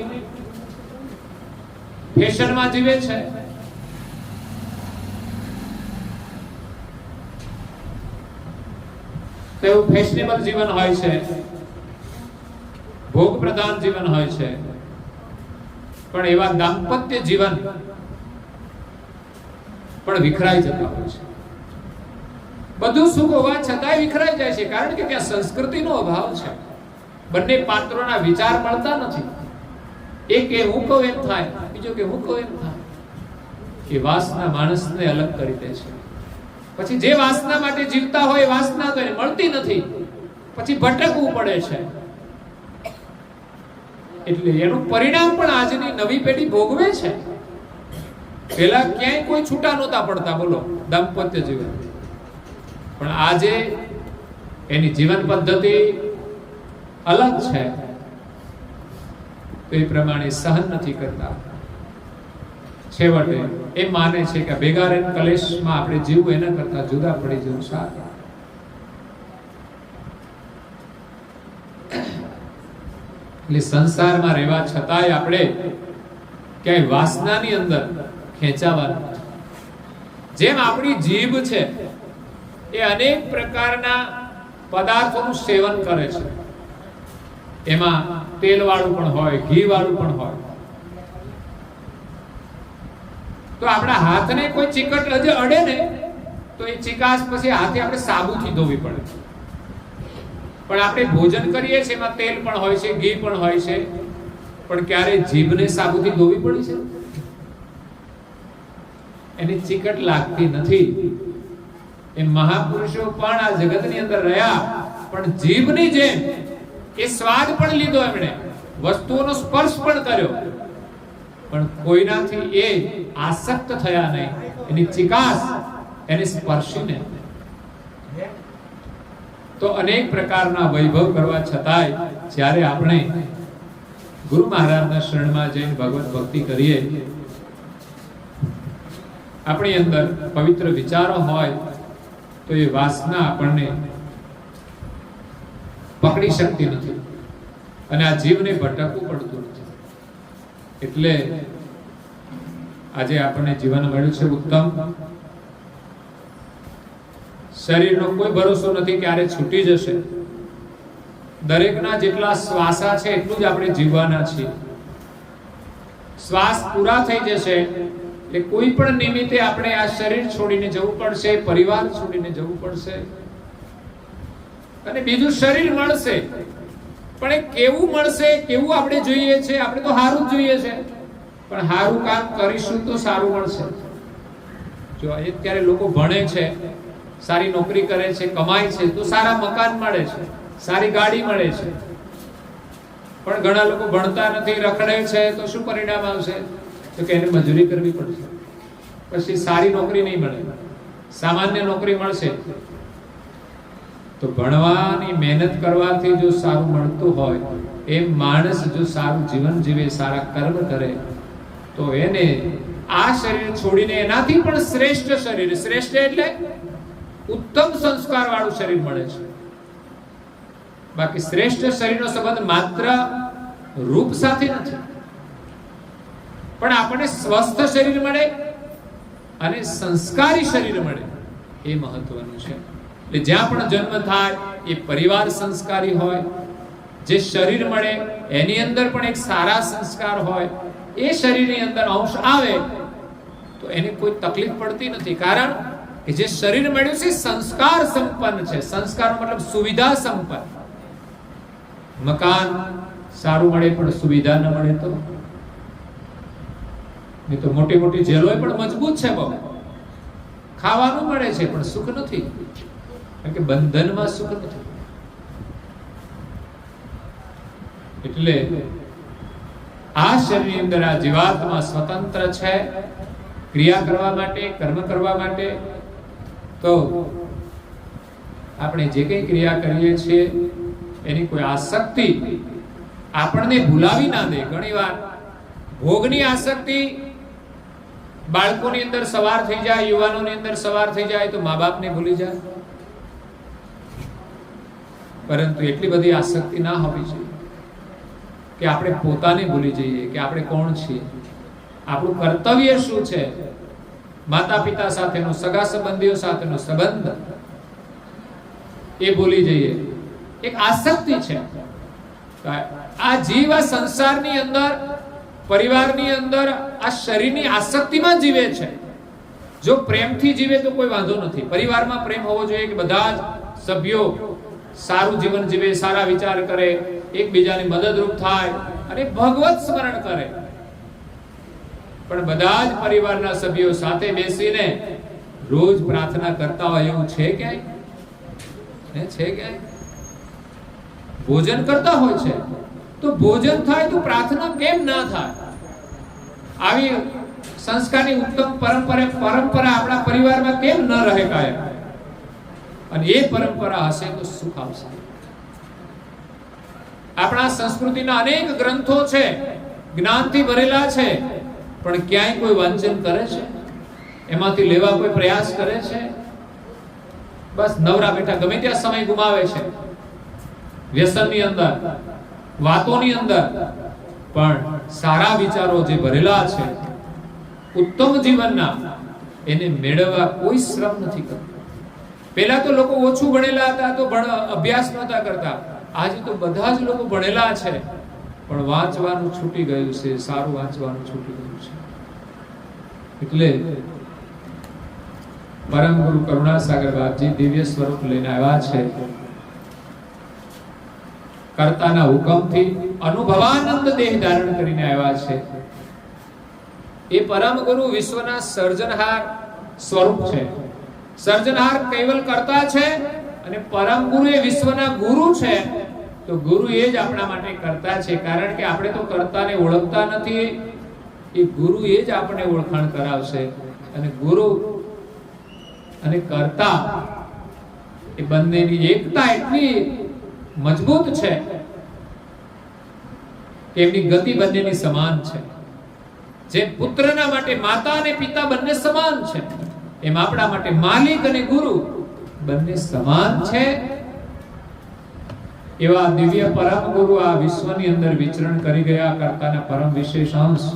ફેશનમાં જીવે છે. તેવું ફેશનેબલ જીવન હોય છે, ભોગ પ્રધાન જીવન હોય છે, પણ એવા દાંપત્ય જીવન પણ વિખરાઈ જતા હોય છે. બધું સુખ હોવા છતાંય વિખરાઈ જાય છે, કારણ કે ત્યાં સંસ્કૃતિનો અભાવ છે. બંને પાત્રોના વિચાર મળતા નથી. એક કે હું કહું એમ થાય, બીજો કે હું કહું એમ થાય. એ વાસના માણસને અલગ કરી દે છે. પછી જે વાસના માટે જીવતા હોય વાસના તો એને મળતી નથી, પછી ભટકવું પડે છે. એટલે એનું પરિણામ પણ આજની નવી પેઢી ભોગવે છે. પહેલા ક્યાંય કોઈ છૂટા નહોતા પડતા, બોલો, દાંપત્ય જીવન. પણ આજે એની જીવન પદ્ધતિ અલગ છે, તો એ પ્રમાણે સહન નથી કરતા. છેવટે એ માને છે કે ભેગા રહીને કલેશમાં આપણે જીવવું એના કરતા જુદા પડી જવું સારું. એટલે સંસારમાં રહેવા છતાંય આપણે ક્યાંય વાસનાની અંદર ખેંચાવાનું. જેમ આપણી જીભ છે એ અનેક પ્રકારના પદાર્થોનું સેવન કરે છે, એમાં તેલ વાળું પણ હોય, ઘી વાળું પણ હોય. તો આપણા હાથને કોઈ ચીકટ અડે ને તો એ ચીકાશ પછી હાથે આપણે સાબુથી ધોવી પડે. પણ આપણે ભોજન કરીએ છીએ એમાં તેલ પણ હોય છે, ઘી પણ હોય છે, પણ ક્યારે જીભને સાબુથી ધોવી પડી છે? એની ચીકટ લાગતી નથી. એ મહાપુરુષો પણ આ જગતની અંદર રહ્યા, પણ જીભની જેમ એ સ્વાદ પણ લીધો, એમણે વસ્તુઓનો સ્પર્શ પણ કર્યો, પણ કોઈનાથી એ આસક્ત થયા નહીં. એની ચિકાસ એને સ્પર્શીને તો અનેક પ્રકારના વૈભવ કરવા છતાંય જ્યારે આપણે ગુરુ મહારાજના શરણમાં જઈને ભગવત ભક્તિ કરીએ, આપણી અંદર પવિત્ર વિચારો હોય તો એ વાસના આપણને પકડી શકતી નથી અને આ જીવને ભટકવું પડતું નથી. એટલે આજે આપણને જીવન મળ્યું છે ઉત્તમ. શરીરનો કોઈ ભરોસો નથી ક્યારે છૂટી જશે. દરેકના જેટલા શ્વાસા છે એટલું જ આપણે જીવવાના છીએ. શ્વાસ પૂરા થઈ જશે એટલે કોઈ પણ નિમિત્તે આપણે આ શરીર છોડીને જવું પડશે, પરિવાર છોડીને જવું પડશે અને બીજું શરીર મળશે. પણ એ કેવું મળશે, કેવું આપણે જોઈએ છે? આપણે તો સારું જ જોઈએ છે, પણ સારું કામ કરીશું તો સારું મળશે. જો અત્યારે લોકો ભણે છે, સારી નોકરી કરે છે, કમાય છે તો સારા મકાન મળે છે, સારી ગાડી મળે છે. પણ ઘણા લોકો ભણતા નથી, રખડે છે તો શું પરિણામ આવશે? તો કે એને મજૂરી કરવી પડશે, પછી સારી નોકરી નહીં મળે, સામાન્ય નોકરી મળશે. તો ભણવાની મહેનત કરવાથી જો સારું મળતું હોય, એ માણસ જો સારું જીવન જીવે, સારા કર્મ કરે, તો એને આ શરીર છોડીને એનાથી પણ શ્રેષ્ઠ શરીર, શ્રેષ્ઠ એટલે ઉત્તમ સંસ્કાર વાળું શરીર મળે છે. બાકી શ્રેષ્ઠ શરીરનો સંબંધ માત્ર રૂપ સાથે નથી, પણ આપણને સ્વસ્થ શરીર મળે અને સંસ્કારી શરીર મળે, એ મહત્વનું છે. એટલે જ્યાં પણ જન્મ થાય એ પરિવાર સંસ્કારી હોય, જે શરીર મળે એની અંદર પણ એક સારા સંસ્કાર હોય, એ શરીરની અંદર અંશ આવે તો એને કોઈ તકલીફ પડતી નથી. કારણ કે જે શરીર મળ્યું છે સંસ્કાર સંપન્ન છે. સંસ્કારનો મતલબ સુવિધા સંપન્ન. મકાન સારું મળે પણ સુવિધા ન મળે તો નહીં તો મોટી મોટી જેલો પણ મજબૂત છે, બહુ ખાવાનું મળે છે પણ સુખ નથી, કારણ કે બંધનમાં સુખ નથી. એટલે આ શરીરની અંદર આ જીવાત્મા સ્વતંત્ર છે ક્રિયા કરવા માટે, કર્મ કરવા માટે. તો આપણે જે કઈ ક્રિયા કરીએ છીએ એની કોઈ આસક્તિ આપણને ભૂલાવી ના દે. ઘણીવાર ભોગની આસક્તિ બાળકોની અંદર સવાર થઈ જાય, યુવાનોની અંદર સવાર થઈ જાય તો મા બાપને ભૂલી જાય. પરંતુ એટલી બધી આસક્તિ ના હોવી જોઈએ કે આપણે પોતાને ભૂલી જઈએ કે આપણે કોણ છીએ, આપણું કર્તવ્ય શું છે, માતા પિતા સાથેનો, સગા સંબંધીઓ સાથેનો સંબંધ એ ભૂલી જઈએ. એક આસક્તિ છે. આ જીવ આ સંસારની અંદર, પરિવારની અંદર, આ શરીરની આસક્તિમાં જીવે છે. જો પ્રેમથી જીવે તો કોઈ વાંધો નથી. પરિવારમાં પ્રેમ હોવો જોઈએ કે બધા જ સભ્યો સારું જીવન જીવે, સારા વિચાર કરે, એકબીજાને મદદરૂપ થાય અને ભગવત સ્મરણ કરે. પણ બધા જ પરિવારના સભ્યો સાથે બેસીને રોજ પ્રાર્થના કરતા હોય એવું છે ક્યાંય? છે ક્યાંય? ભોજન કરતા હોય છે તો ભોજન થાય તો પ્રાર્થના કેમ ના થાય? આવી સંસ્કારની ઉત્તમ પરંપરા આપણા પરિવારમાં કેમ ન રહે કાયમ? અને એ પરંપરા હશે તો સુખ આવશે. આપણા સંસ્કૃતિના અનેક ગ્રંથો છે, જ્ઞાનથી ભરેલા છે, પણ ક્યાંય કોઈ વાંચન કરે છે? એમાંથી લેવા કોઈ પ્રયાસ કરે છે? બસ નવરા બેઠા ગમે ત્યાં સમય ગુમાવે છે, વ્યસનની અંદર, વાતોની અંદર. પણ સારા વિચારો જે ભરેલા છે ઉત્તમ જીવનના, એને મેળવવા કોઈ શ્રમ નથી કરતો. પહેલા તો લોકો ઓછું ભણેલા હતા તો અભ્યાસ નહોતા કરતા. આજે તો બધા જ લોકો ભણેલા છે પણ વાંચવાનું છૂટી ગયું છે, સારું વાંચવાનું છૂટી ગયું છે. એટલે પરમ ગુરુ કરુણાસાગર બાપજી દિવ્ય સ્વરૂપ લઈને આવ્યા છે. કર્તાના હુકમથી અનુભવાનંદ દેહ ધારણ કરીને આવ્યા છે. એ પરમ ગુરુ વિશ્વના સર્જનહાર સ્વરૂપ છે. સર્જનહાર કેવલ કર્તા છે અને પરમ ગુરુ એ વિશ્વના ગુરુ છે. તો ગુરુ એ જ આપણા માટે કર્તા છે, કારણ કે આપણે તો કર્તાને ઓળખતા નથી. એ ગુરુ એ જ આપણને ઓળખાણ કરાવશે. અને ગુરુ અને કર્તા એ બંનેની એકતા એટલી મજબૂત છે કે એમની ગતિ બંનેની સમાન છે. જે પુત્રના માટે માતા અને પિતા બંને સમાન છે, એમ આપણા માટે માલિક અને ગુરુ બંને સમાન છે. એવા દિવ્ય પરમ ગુરુ આ વિશ્વની અંદર વિચરણ કરી ગયા. કર્તાના પરમ વિશેષ અંશ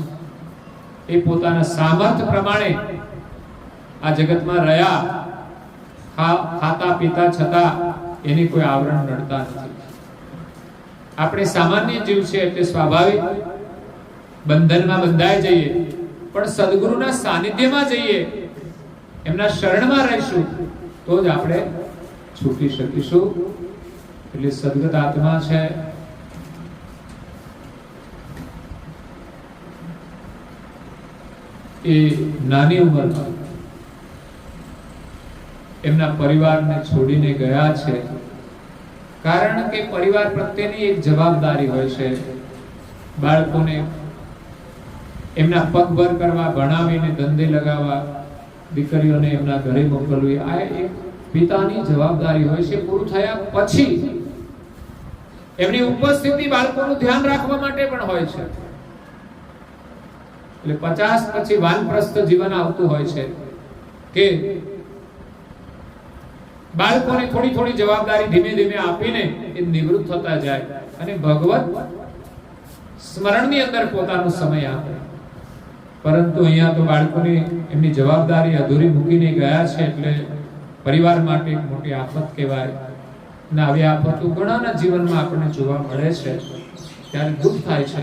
એ પોતાના સામર્થ્ય પ્રમાણે આ જગતમાં રહ્યા. ખાતા પીતા છતાં એની કોઈ આવરણ નડતા નથી. આપણે સામાન્ય જીવ છે એટલે સ્વાભાવિક બંધનમાં બંધાઈ જઈએ, પણ સદગુરુના સાનિધ્યમાં જઈએ, એમના શરણમાં રહીશું તો જ આપણે છૂટી શકીશું. એટલે સદગત આત્મા છે એ નાની ઉંમરમાં એમના પરિવારને છોડીને ગયા છે. કારણ કે પરિવાર પ્રત્યેની એક જવાબદારી હોય છે. બાળકોને એમના પગભર કરવા, ભણાવીને ધંધે લગાવવા, દીકરીઓને એમના ઘરે મોકલવી, આ એક પિતાની જવાબદારી હોય છે. પૂરું થયા પછી એમની ઉપસ્થિતિ બાળકોનું ધ્યાન રાખવા માટે પણ હોય છે. એટલે 50 પછી વાનપ્રસ્થ જીવન આવતું હોય છે કે બાળકોને થોડી થોડી જવાબદારી ધીમે ધીમે આપીને એ નિવૃત્ત થતા જાય અને ભગવત સ્મરણની અંદર પોતાનો સમય આપે. પરંતુ અહીંયા તો બાળકોની એમની જવાબદારી અધૂરી મૂકીને ગયા છે. એટલે પરિવાર માટે એક મોટી આફત કહેવાય. અને આવી આફતો ઘણાના જીવનમાં આપણને જોવા મળે છે, ત્યારે દુઃખ થાય છે.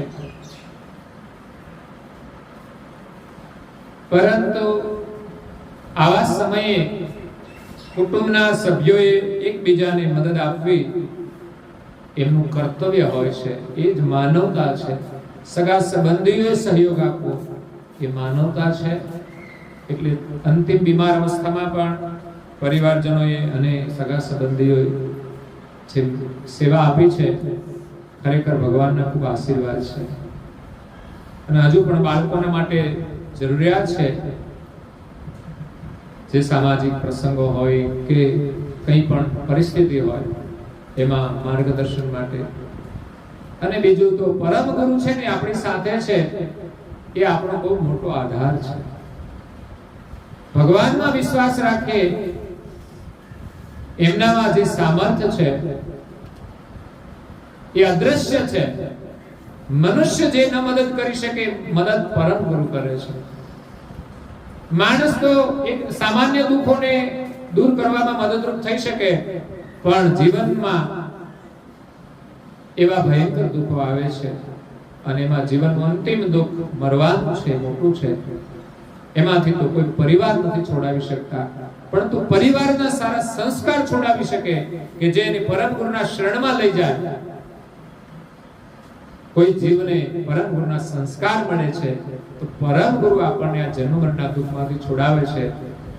પરંતુ આવા સમયે કુટુંબના સભ્યોએ એકબીજાને મદદ આપવી એમનું કર્તવ્ય હોય છે. એ જ માનવતા છે. સગા સંબંધીઓએ સહયોગ આપવો એ માનવતા છે. એટલે અંતિમ બીમાર અવસ્થામાં પણ પરિવારજનોએ અને સગા સંબંધીઓએ જે સેવા આપી છે, ખરેખર ભગવાનના ખૂબ આશીર્વાદ છે. અને હજુ પણ બાળકોના માટે જરૂરિયાત છે. જે સામાજિક પ્રસંગો હોય કે કંઈ પણ પરિસ્થિતિ હોય એમાં માર્ગદર્શન માટે. અને બીજું તો પરમ ગુરુ છે ને આપણી સાથે છે, એ આપણો બહુ મોટો આધાર છે. ભગવાનમાં વિશ્વાસ રાખે, એમનામાં જે સામર્થ્ય છે એ અદ્રશ્ય છે. મનુષ્ય જે ન મદદ કરી શકે, મદદ પરમ ગુરુ કરે છે. માણસ તો એક સામાન્ય દુઃખોને દૂર કરવામાં મદદરૂપ થઈ શકે, પણ જીવનમાં એવા ભયંકર દુઃખો આવે છે અને એમાં જીવનનું અંતિમ દુઃખ મરવાનું છે, મોટું છે. એમાંથી તો કોઈ પરિવાર નથી છોડાવી શકતા, પરંતુ પરિવારના સારા સંસ્કાર છોડાવી શકે કે જે એને પરમ ગુરુના શરણમાં લઈ જાય. કોઈ જીવને પરમ ગુરુના સંસ્કાર મળે છે તો પરમ ગુરુ આપણને આ જન્મ મરણના દુઃખમાંથી છોડાવે છે.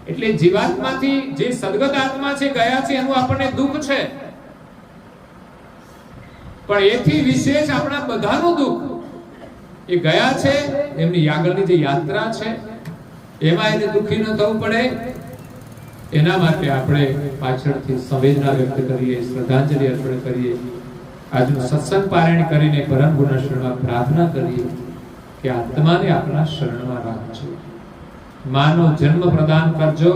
એટલે જીવાત્માથી જે સદગત આત્મા છે ગયા છે એનું આપણને દુઃખ છે, પણ એથી વિશેષ આપણા બધાનું દુઃખ એ ગયા છે. એમની આગળની જે યાત્રા છે એમાં એને દુઃખી ન થવું પડે, એના માટે આપણે પાછળથી સંવેદના વ્યક્ત કરીએ, શ્રદ્ધાંજલિ અર્પણ કરીએ. આજનું સત્સંગ પારાયણ કરીને પરમ ગુરુના શરણમાં પ્રાર્થના કરીએ કે આત્માને આપના શરણમાં રાખજો, માનો જન્મ પ્રદાન કરજો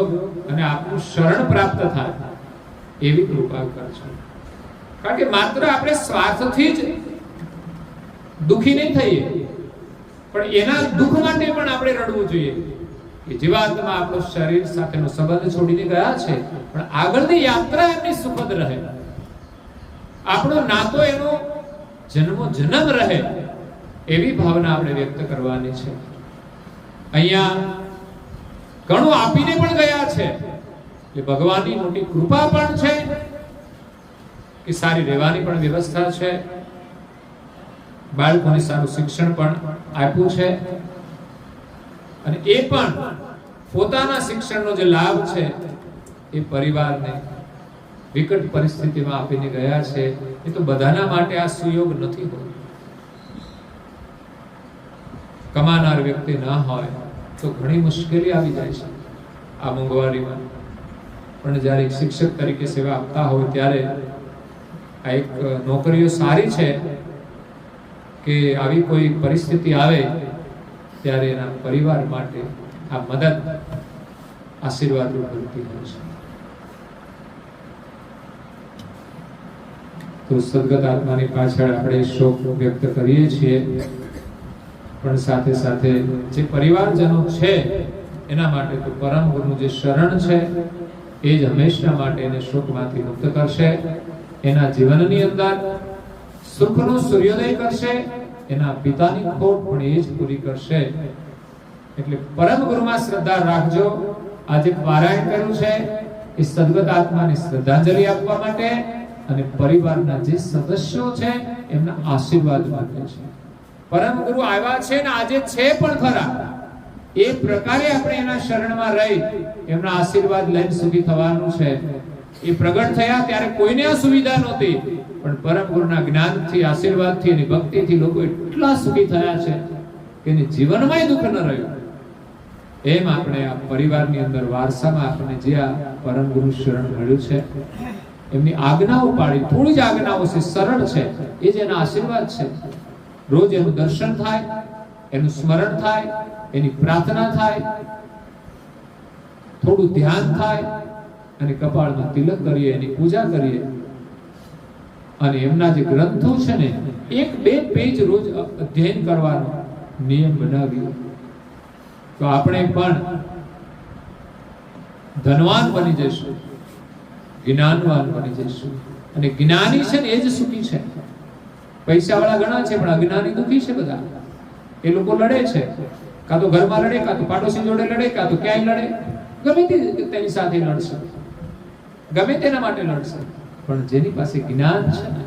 અને આપનું શરણ પ્રાપ્ત થાય એવી કૃપા કરજો. કારણ કે માત્ર આપણે સ્વાર્થથી જ દુઃખી નહીં થઈએ, પણ એના દુઃખ માટે પણ આપણે રડવું જોઈએ કે જીવાત્મા આપણો શરીર સાથેનો સંબંધ છોડીને ગયા છે, પણ આગળની યાત્રા એમની સુખદ રહે, આપણો નાતો એનો જન્મો જન્મ રહે, એવી ભાવના આપણે વ્યક્ત કરવાની છે. અહીંયા ઘણું આપીને પણ ગયા છે, એટલે ભગવાનની મોટી કૃપા પણ છે કે સારી રહેવાની પણ વ્યવસ્થા છે, બાળકોને સારું શિક્ષણ પણ આપ્યું છે, અને એ પણ પોતાના શિક્ષણનો જે લાભ છે એ પરિવારને વિકટ પરિસ્થિતિમાં આપીને ગયા છે. એ તો બધાના માટે આ સુયોગ નથી હોતો. કમાનાર વ્યક્તિ ના હોય તો ઘણી મુશ્કેલી આવી જાય છે આ મોંઘવારીમાં. પણ જ્યારે એક શિક્ષક તરીકે સેવા આપતા હોય ત્યારે આ એક નોકરીઓ સારી છે કે આવી કોઈ પરિસ્થિતિ આવે ત્યારે એના પરિવાર માટે આ મદદ આશીર્વાદરૂપ બનતી હોય છે. તો સદગત આત્માની પાછળ આપણે શોક વ્યક્ત કરીએ છીએ, પણ સાથે સાથે જે પરિવારજનો છે એના માટે તો પરમ ગુરુનું જે શરણ છે એ જ હંમેશા માટે એને શોકમાંથી મુક્ત કરશે, એના જીવનની અંદર સુખનો સૂર્યોદય કરશે, એના પિતાની ખોટ પણ એ જ પૂરી કરશે. એટલે પરમ ગુરુમાં શ્રદ્ધા રાખજો. આજે પારાયણ કર્યું છે એ સદગત આત્માને શ્રદ્ધાંજલિ આપવા માટે અને પરિવારના જે સદસ્યો છે એમના આશીર્વાદ માટે છે. પરમ ગુરુ આવ્યા છે ને આજે છે પણ ખરા. એ પ્રકારે આપણે એના શરણમાં રહી એમના આશીર્વાદ લઈને સુખી થવાનું છે. એ પ્રગટ થયા ત્યારે કોઈને આ સુવિધા નહોતી, પણ પરમ ગુરુના જ્ઞાનથી, આશીર્વાદથી અને ભક્તિથી લોકો એટલા સુખી થયા છે કે એની જીવનમાં દુઃખ ન રહ્યું. એમ આપણે આ પરિવારની અંદર વારસામાં આપણને જે આ પરમ ગુરુ શરણ મળ્યું છે એમની આજ્ઞાઓ પાડી, થોડી જ આજ્ઞાઓ છે, સરળ છે, એ જ એના આશીર્વાદ છે. રોજ એનું દર્શન થાય, એનું સ્મરણ થાય, એની પ્રાર્થના થાય, થોડું ધ્યાન થાય અને કપાળમાં તિલક કરીએ, એની પૂજા કરીએ અને એમના જે ગ્રંથો છે ને 1-2 પેજ રોજ અધ્યયન કરવાનો નિયમ બનાવીએ તો આપણે પણ ધનવાન બની જઈશું, જ્ઞાનવાન બની જઈશું. અને જ્ઞાની છે ને એ જ સુખી છે. પૈસાવાળા ઘણા છે પણ અજ્ઞાની દુઃખી છે બધા. એ લોકો લડે છે, કાં તો ઘરમાં લડે, કાં તો પાડોશી જોડે લડે, કાં તો ક્યાંય લડે, ગમે તેની સાથે લડશે, ગમે તેના માટે લડશે. પણ જેની પાસે જ્ઞાન છે ને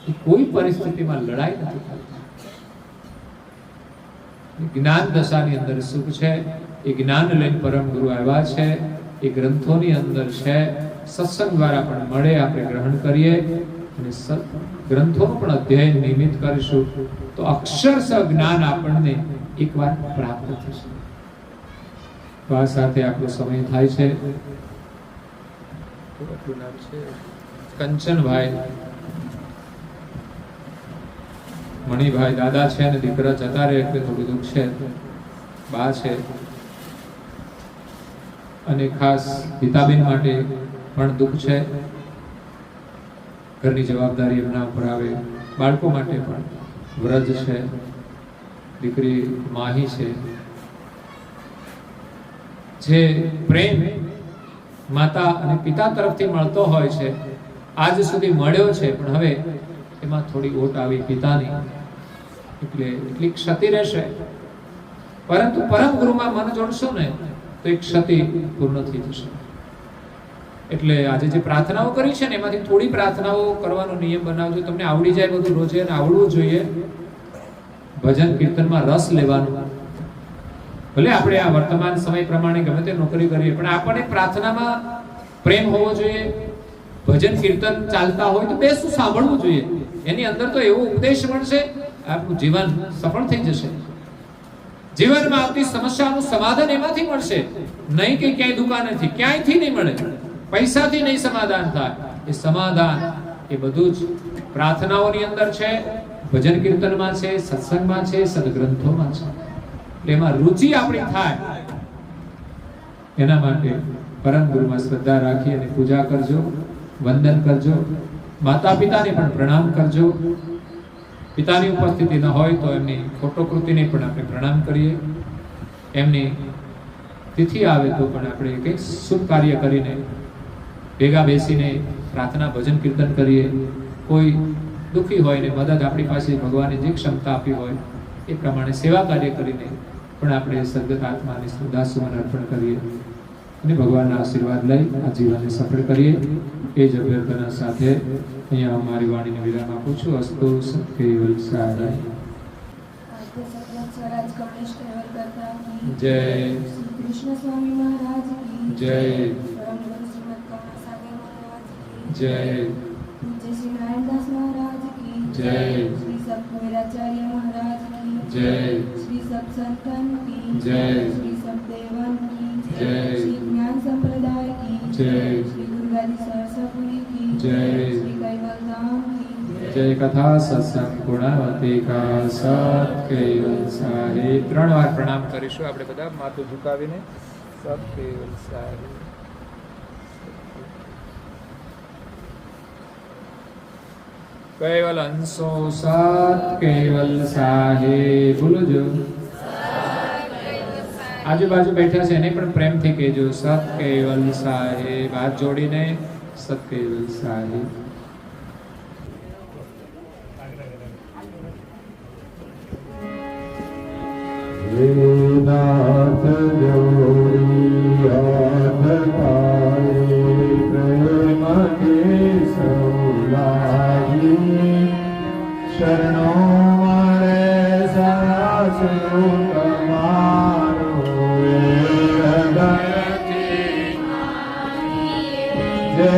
એ કોઈ પરિસ્થિતિમાં લડાઈ નથી કરતા. જ્ઞાન દશાની અંદર સુખ છે. એ જ્ઞાન લઈને પરમ ગુરુ આવ્યા છે, એ ગ્રંથોની અંદર છે, સત્સંગ દ્વારા પણ મળે, આપણે ગ્રહણ કરીએ અને ગ્રંથોનું પણ અધ્યયન નિયમિત કરીશું તો અક્ષરશ જ્ઞાન આપણને એકવાર પ્રાપ્ત થશે. તો આ સાથે આપણો સમય થાય છે. કંચનભાઈ, મણિભાઈ દાદા છે અને દીકરા જતા રહે એટલે થોડું દુઃખ છે. બા છે અને ખાસ પિતાબેન માટે પણ દુઃખ છે. ઘરની જવાબદારી એમના ઉપર આવે. બાળકો માટે પણ વ્રજ છે, દીકરી માહી છે. જે પ્રેમ માતા અને પિતા તરફથી મળતો હોય છે આજ સુધી મળ્યો છે, પણ હવે એમાં થોડી ઓટ આવી પિતાની, એટલે એટલી ક્ષતિ રહેશે. પરંતુ પરમ ગુરુમાં મન જોડશો ને તો એક ક્ષતિ પૂર્ણ થઈ જશે. એટલે આજે જે પ્રાર્થનાઓ કરી છે ને એમાંથી થોડી પ્રાર્થનાઓ કરવાનો નિયમ બનાવજો. તમને આવડી જાય બધું રોજે અને આવડવું જોઈએ. ભજન કીર્તનમાં રસ લેવાનો. ભલે આપણે આ વર્તમાન સમય પ્રમાણે ગમે તે નોકરી કરીએ પણ આપણને પ્રાર્થનામાં પ્રેમ હોવો જોઈએ. ભજન કીર્તન ચાલતા હોય તો બેસું સાંભળવું જોઈએ. એની અંદર તો એવો ઉપદેશ મળશે, આપણું જીવન સફળ થઈ જશે. જીવનમાં આવતી સમસ્યાનું સમાધાન એમાંથી મળશે, નહીં કે ક્યાંય દુકાનેથી, ક્યાંયથી નહીં મળે, પૈસાથી નહીં સમાધાન થાય. એ સમાધાન એ બધું જ પ્રાર્થનાઓની અંદર છે, ભજન કીર્તનમાં છે, સત્સંગમાં છે, સદગ્રંથોમાં છે. એટલે એમાં રુચિ આપણી થાય. એના માટે પરમ ગુરુમાં શ્રદ્ધા રાખી અને પૂજા કરજો, વંદન કરજો. માતા પિતાને પણ પ્રણામ કરજો. પિતાની ઉપસ્થિતિ ન હોય તો એમની ફોટોકૃતિને પણ આપણે પ્રણામ કરીએ. એમની તિથિ આવે તો પણ આપણે કંઈક શુભ કાર્ય કરીને ભેગા બેસીને પ્રાર્થના ભજન કીર્તન કરીએ. કોઈ દુઃખી હોય ને મદદ આપણી પાસે ભગવાને જે ક્ષમતા આપી હોય એ પ્રમાણે સેવા કાર્ય કરીને પણ આપણે સદગત આત્માને શ્રદ્ધાસુમન અર્પણ કરીએ. અને ભગવાનના આશીર્વાદ લઈ આ જીવનને સફળ કરીએ એ જ અભ્યર્થના સાથે અહીંયા અમારી વાણીને વિરામ આપું છું. અસ્તુ સત્કેવલ સારાય. स्वराज कमलेश केवल करता की जय. श्री कृष्ण स्वामी महाराज की जय. परम गुरु श्रीमद कमला सागर महाराज की जय. पूज्य श्री नारायणदास महाराज की जय. श्री सतवीराचार्य महाराज की जय. श्री सब संतन की जय. श्री सब देवन की जय. श्री ज्ञान संप्रदाय की जय. श्री गुरुगादी सरसापुरी की जय. श्री कैवल धाम की जय. कथा सत्संग गुणावती का सत केवल साहिब. 3 વાર પ્રણામ કરીશું આપણે બધા માથું ઝુકાવીને. સત કેવલ સાહિબ. કેવલ અંશો સત કેવલ સાહિબ. બોલો જો આજુબાજુ બેઠા છે એને પણ પ્રેમથી કહેજો સત કેવલ સાહિબ. હાથ જોડીને સત કેવલ સાહિબ. નાથ જોડી હાથ પાએ પ્રેમ કે સૌલાગી શરણો મારે સાસુ તમારો હૃદયથી જય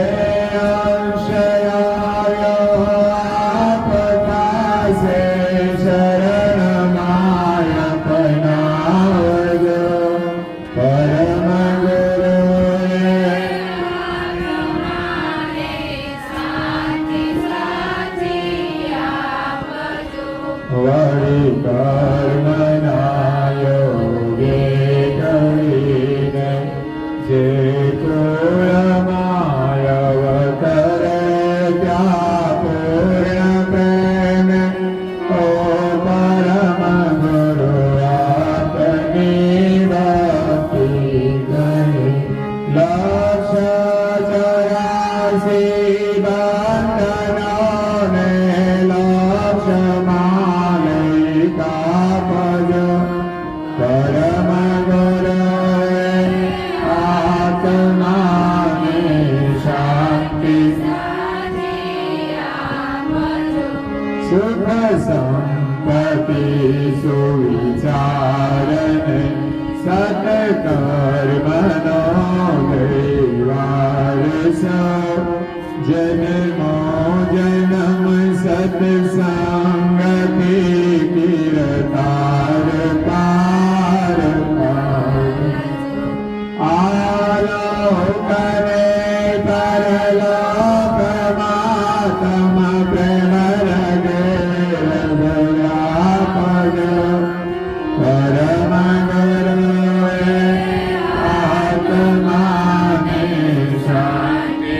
અક્ષયાય આપતાસે શરણમાય પનાવજો પરમ ગુરુએ વળી કર્મના યોગે કરીને જે કુળમાય અવતરે ત્યાં પૂર્ણ પ્રેમ ઓ પરમ ગુરુ આપની ભક્તિ કરી લક્ષ 84 બંધનોને લક્ષ માલિકા પજો પરમ ગુરુએ આત્માને શાંતિ સુખ સંપત્તિ સુવિચારને સત્કર્મનો દૈવારસ જન્મો જન્મ સત્સંગથી કીર્તાર પાર આલોકને પરલોકમાં તમ પ્રેમ રગે રગયાપદ પરમ ગુરુએ આત્માને શાંતિ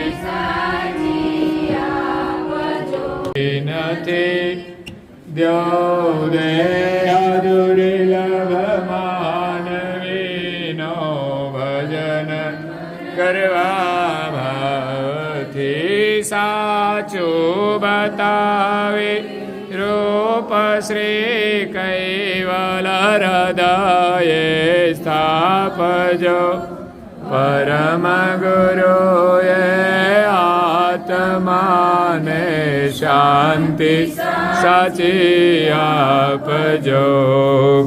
નથી દ્યો દેહ દુર્લભ માનવીનો ભજન કરવા ભાવથી સાચું બતાવે રૂપ શ્રી કૈવલ હૃદયે સ્થાપજો પરમ ગુરુએ આત્માને શાંતિ સાચી આપજો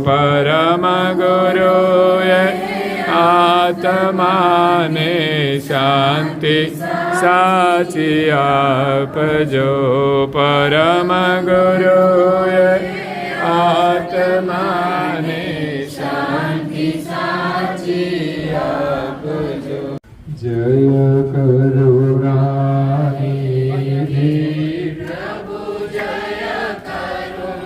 પરમ ગુરુએ આત્માને શાંતિ સાચી આપજો પરમ ગુરુએ આત્માને શાંતિ સાચી આપજો. જય કરુણાનિધિ પ્રભુ જય કરુણાનિધિ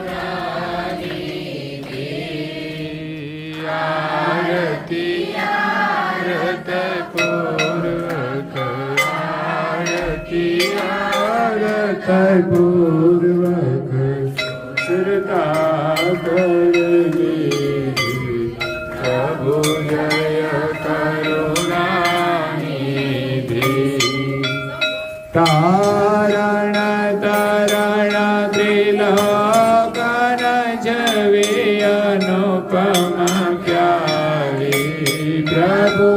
આરતી પૂર્વક આરતી પૂર્વક શ્રદ્ધા કરવી પ્રભુ જય કરુણાનિધિ તારણ તરણ ત્રિલોકન જવી અનુપમ પ્યારી પ્રભુ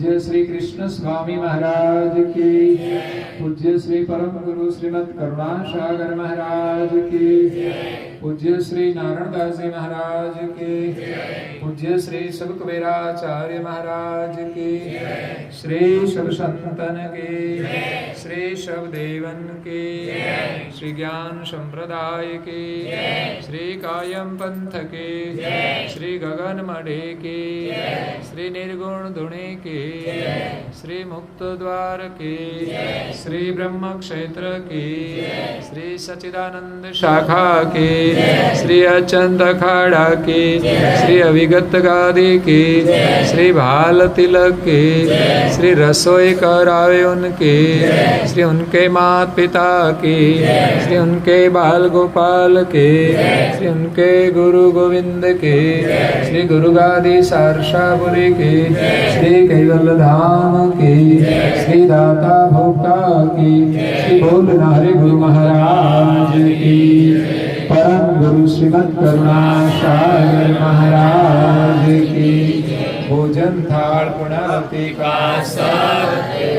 पूज्य श्री कृष्ण स्वामी महाराज की, पूज्य श्री परम गुरु श्रीमद करुणा सागर महाराज की, पूज्य श्री नारायण दास जी महाराज की, पूज्य श्री सुखवेराचार्य महाराज की, श्री शब संतन की, श्री शब देवन की, श्री ज्ञान संप्रदाय की, श्री कायम पंथ की, श्री गगन मढ़े की, श्री निर्गुण धुणे की, श्री मुक्त द्वार की, श्री ब्रह्म क्षेत्र की, श्री सच्चिदानंद शाखा की, श्री अचंत अखाड़ा की, श्री अविगत गादी की, श्री भाल तिलक की, श्री रसोई करावे उनकी, श्री उनके माता पिता की, श्री उनके बाल गोपाल के, श्री उनके गुरु गोविंद के, श्री गुरु गादी सारसापुरी के, श्री कैवल्य धाम की, श्री दाता भोक्ता की, श्री बोल नारे गुरु महाराज की, परम गुरु श्रीमद करुणा सागर महाराज की, भोजन थाल पुणाति का सारे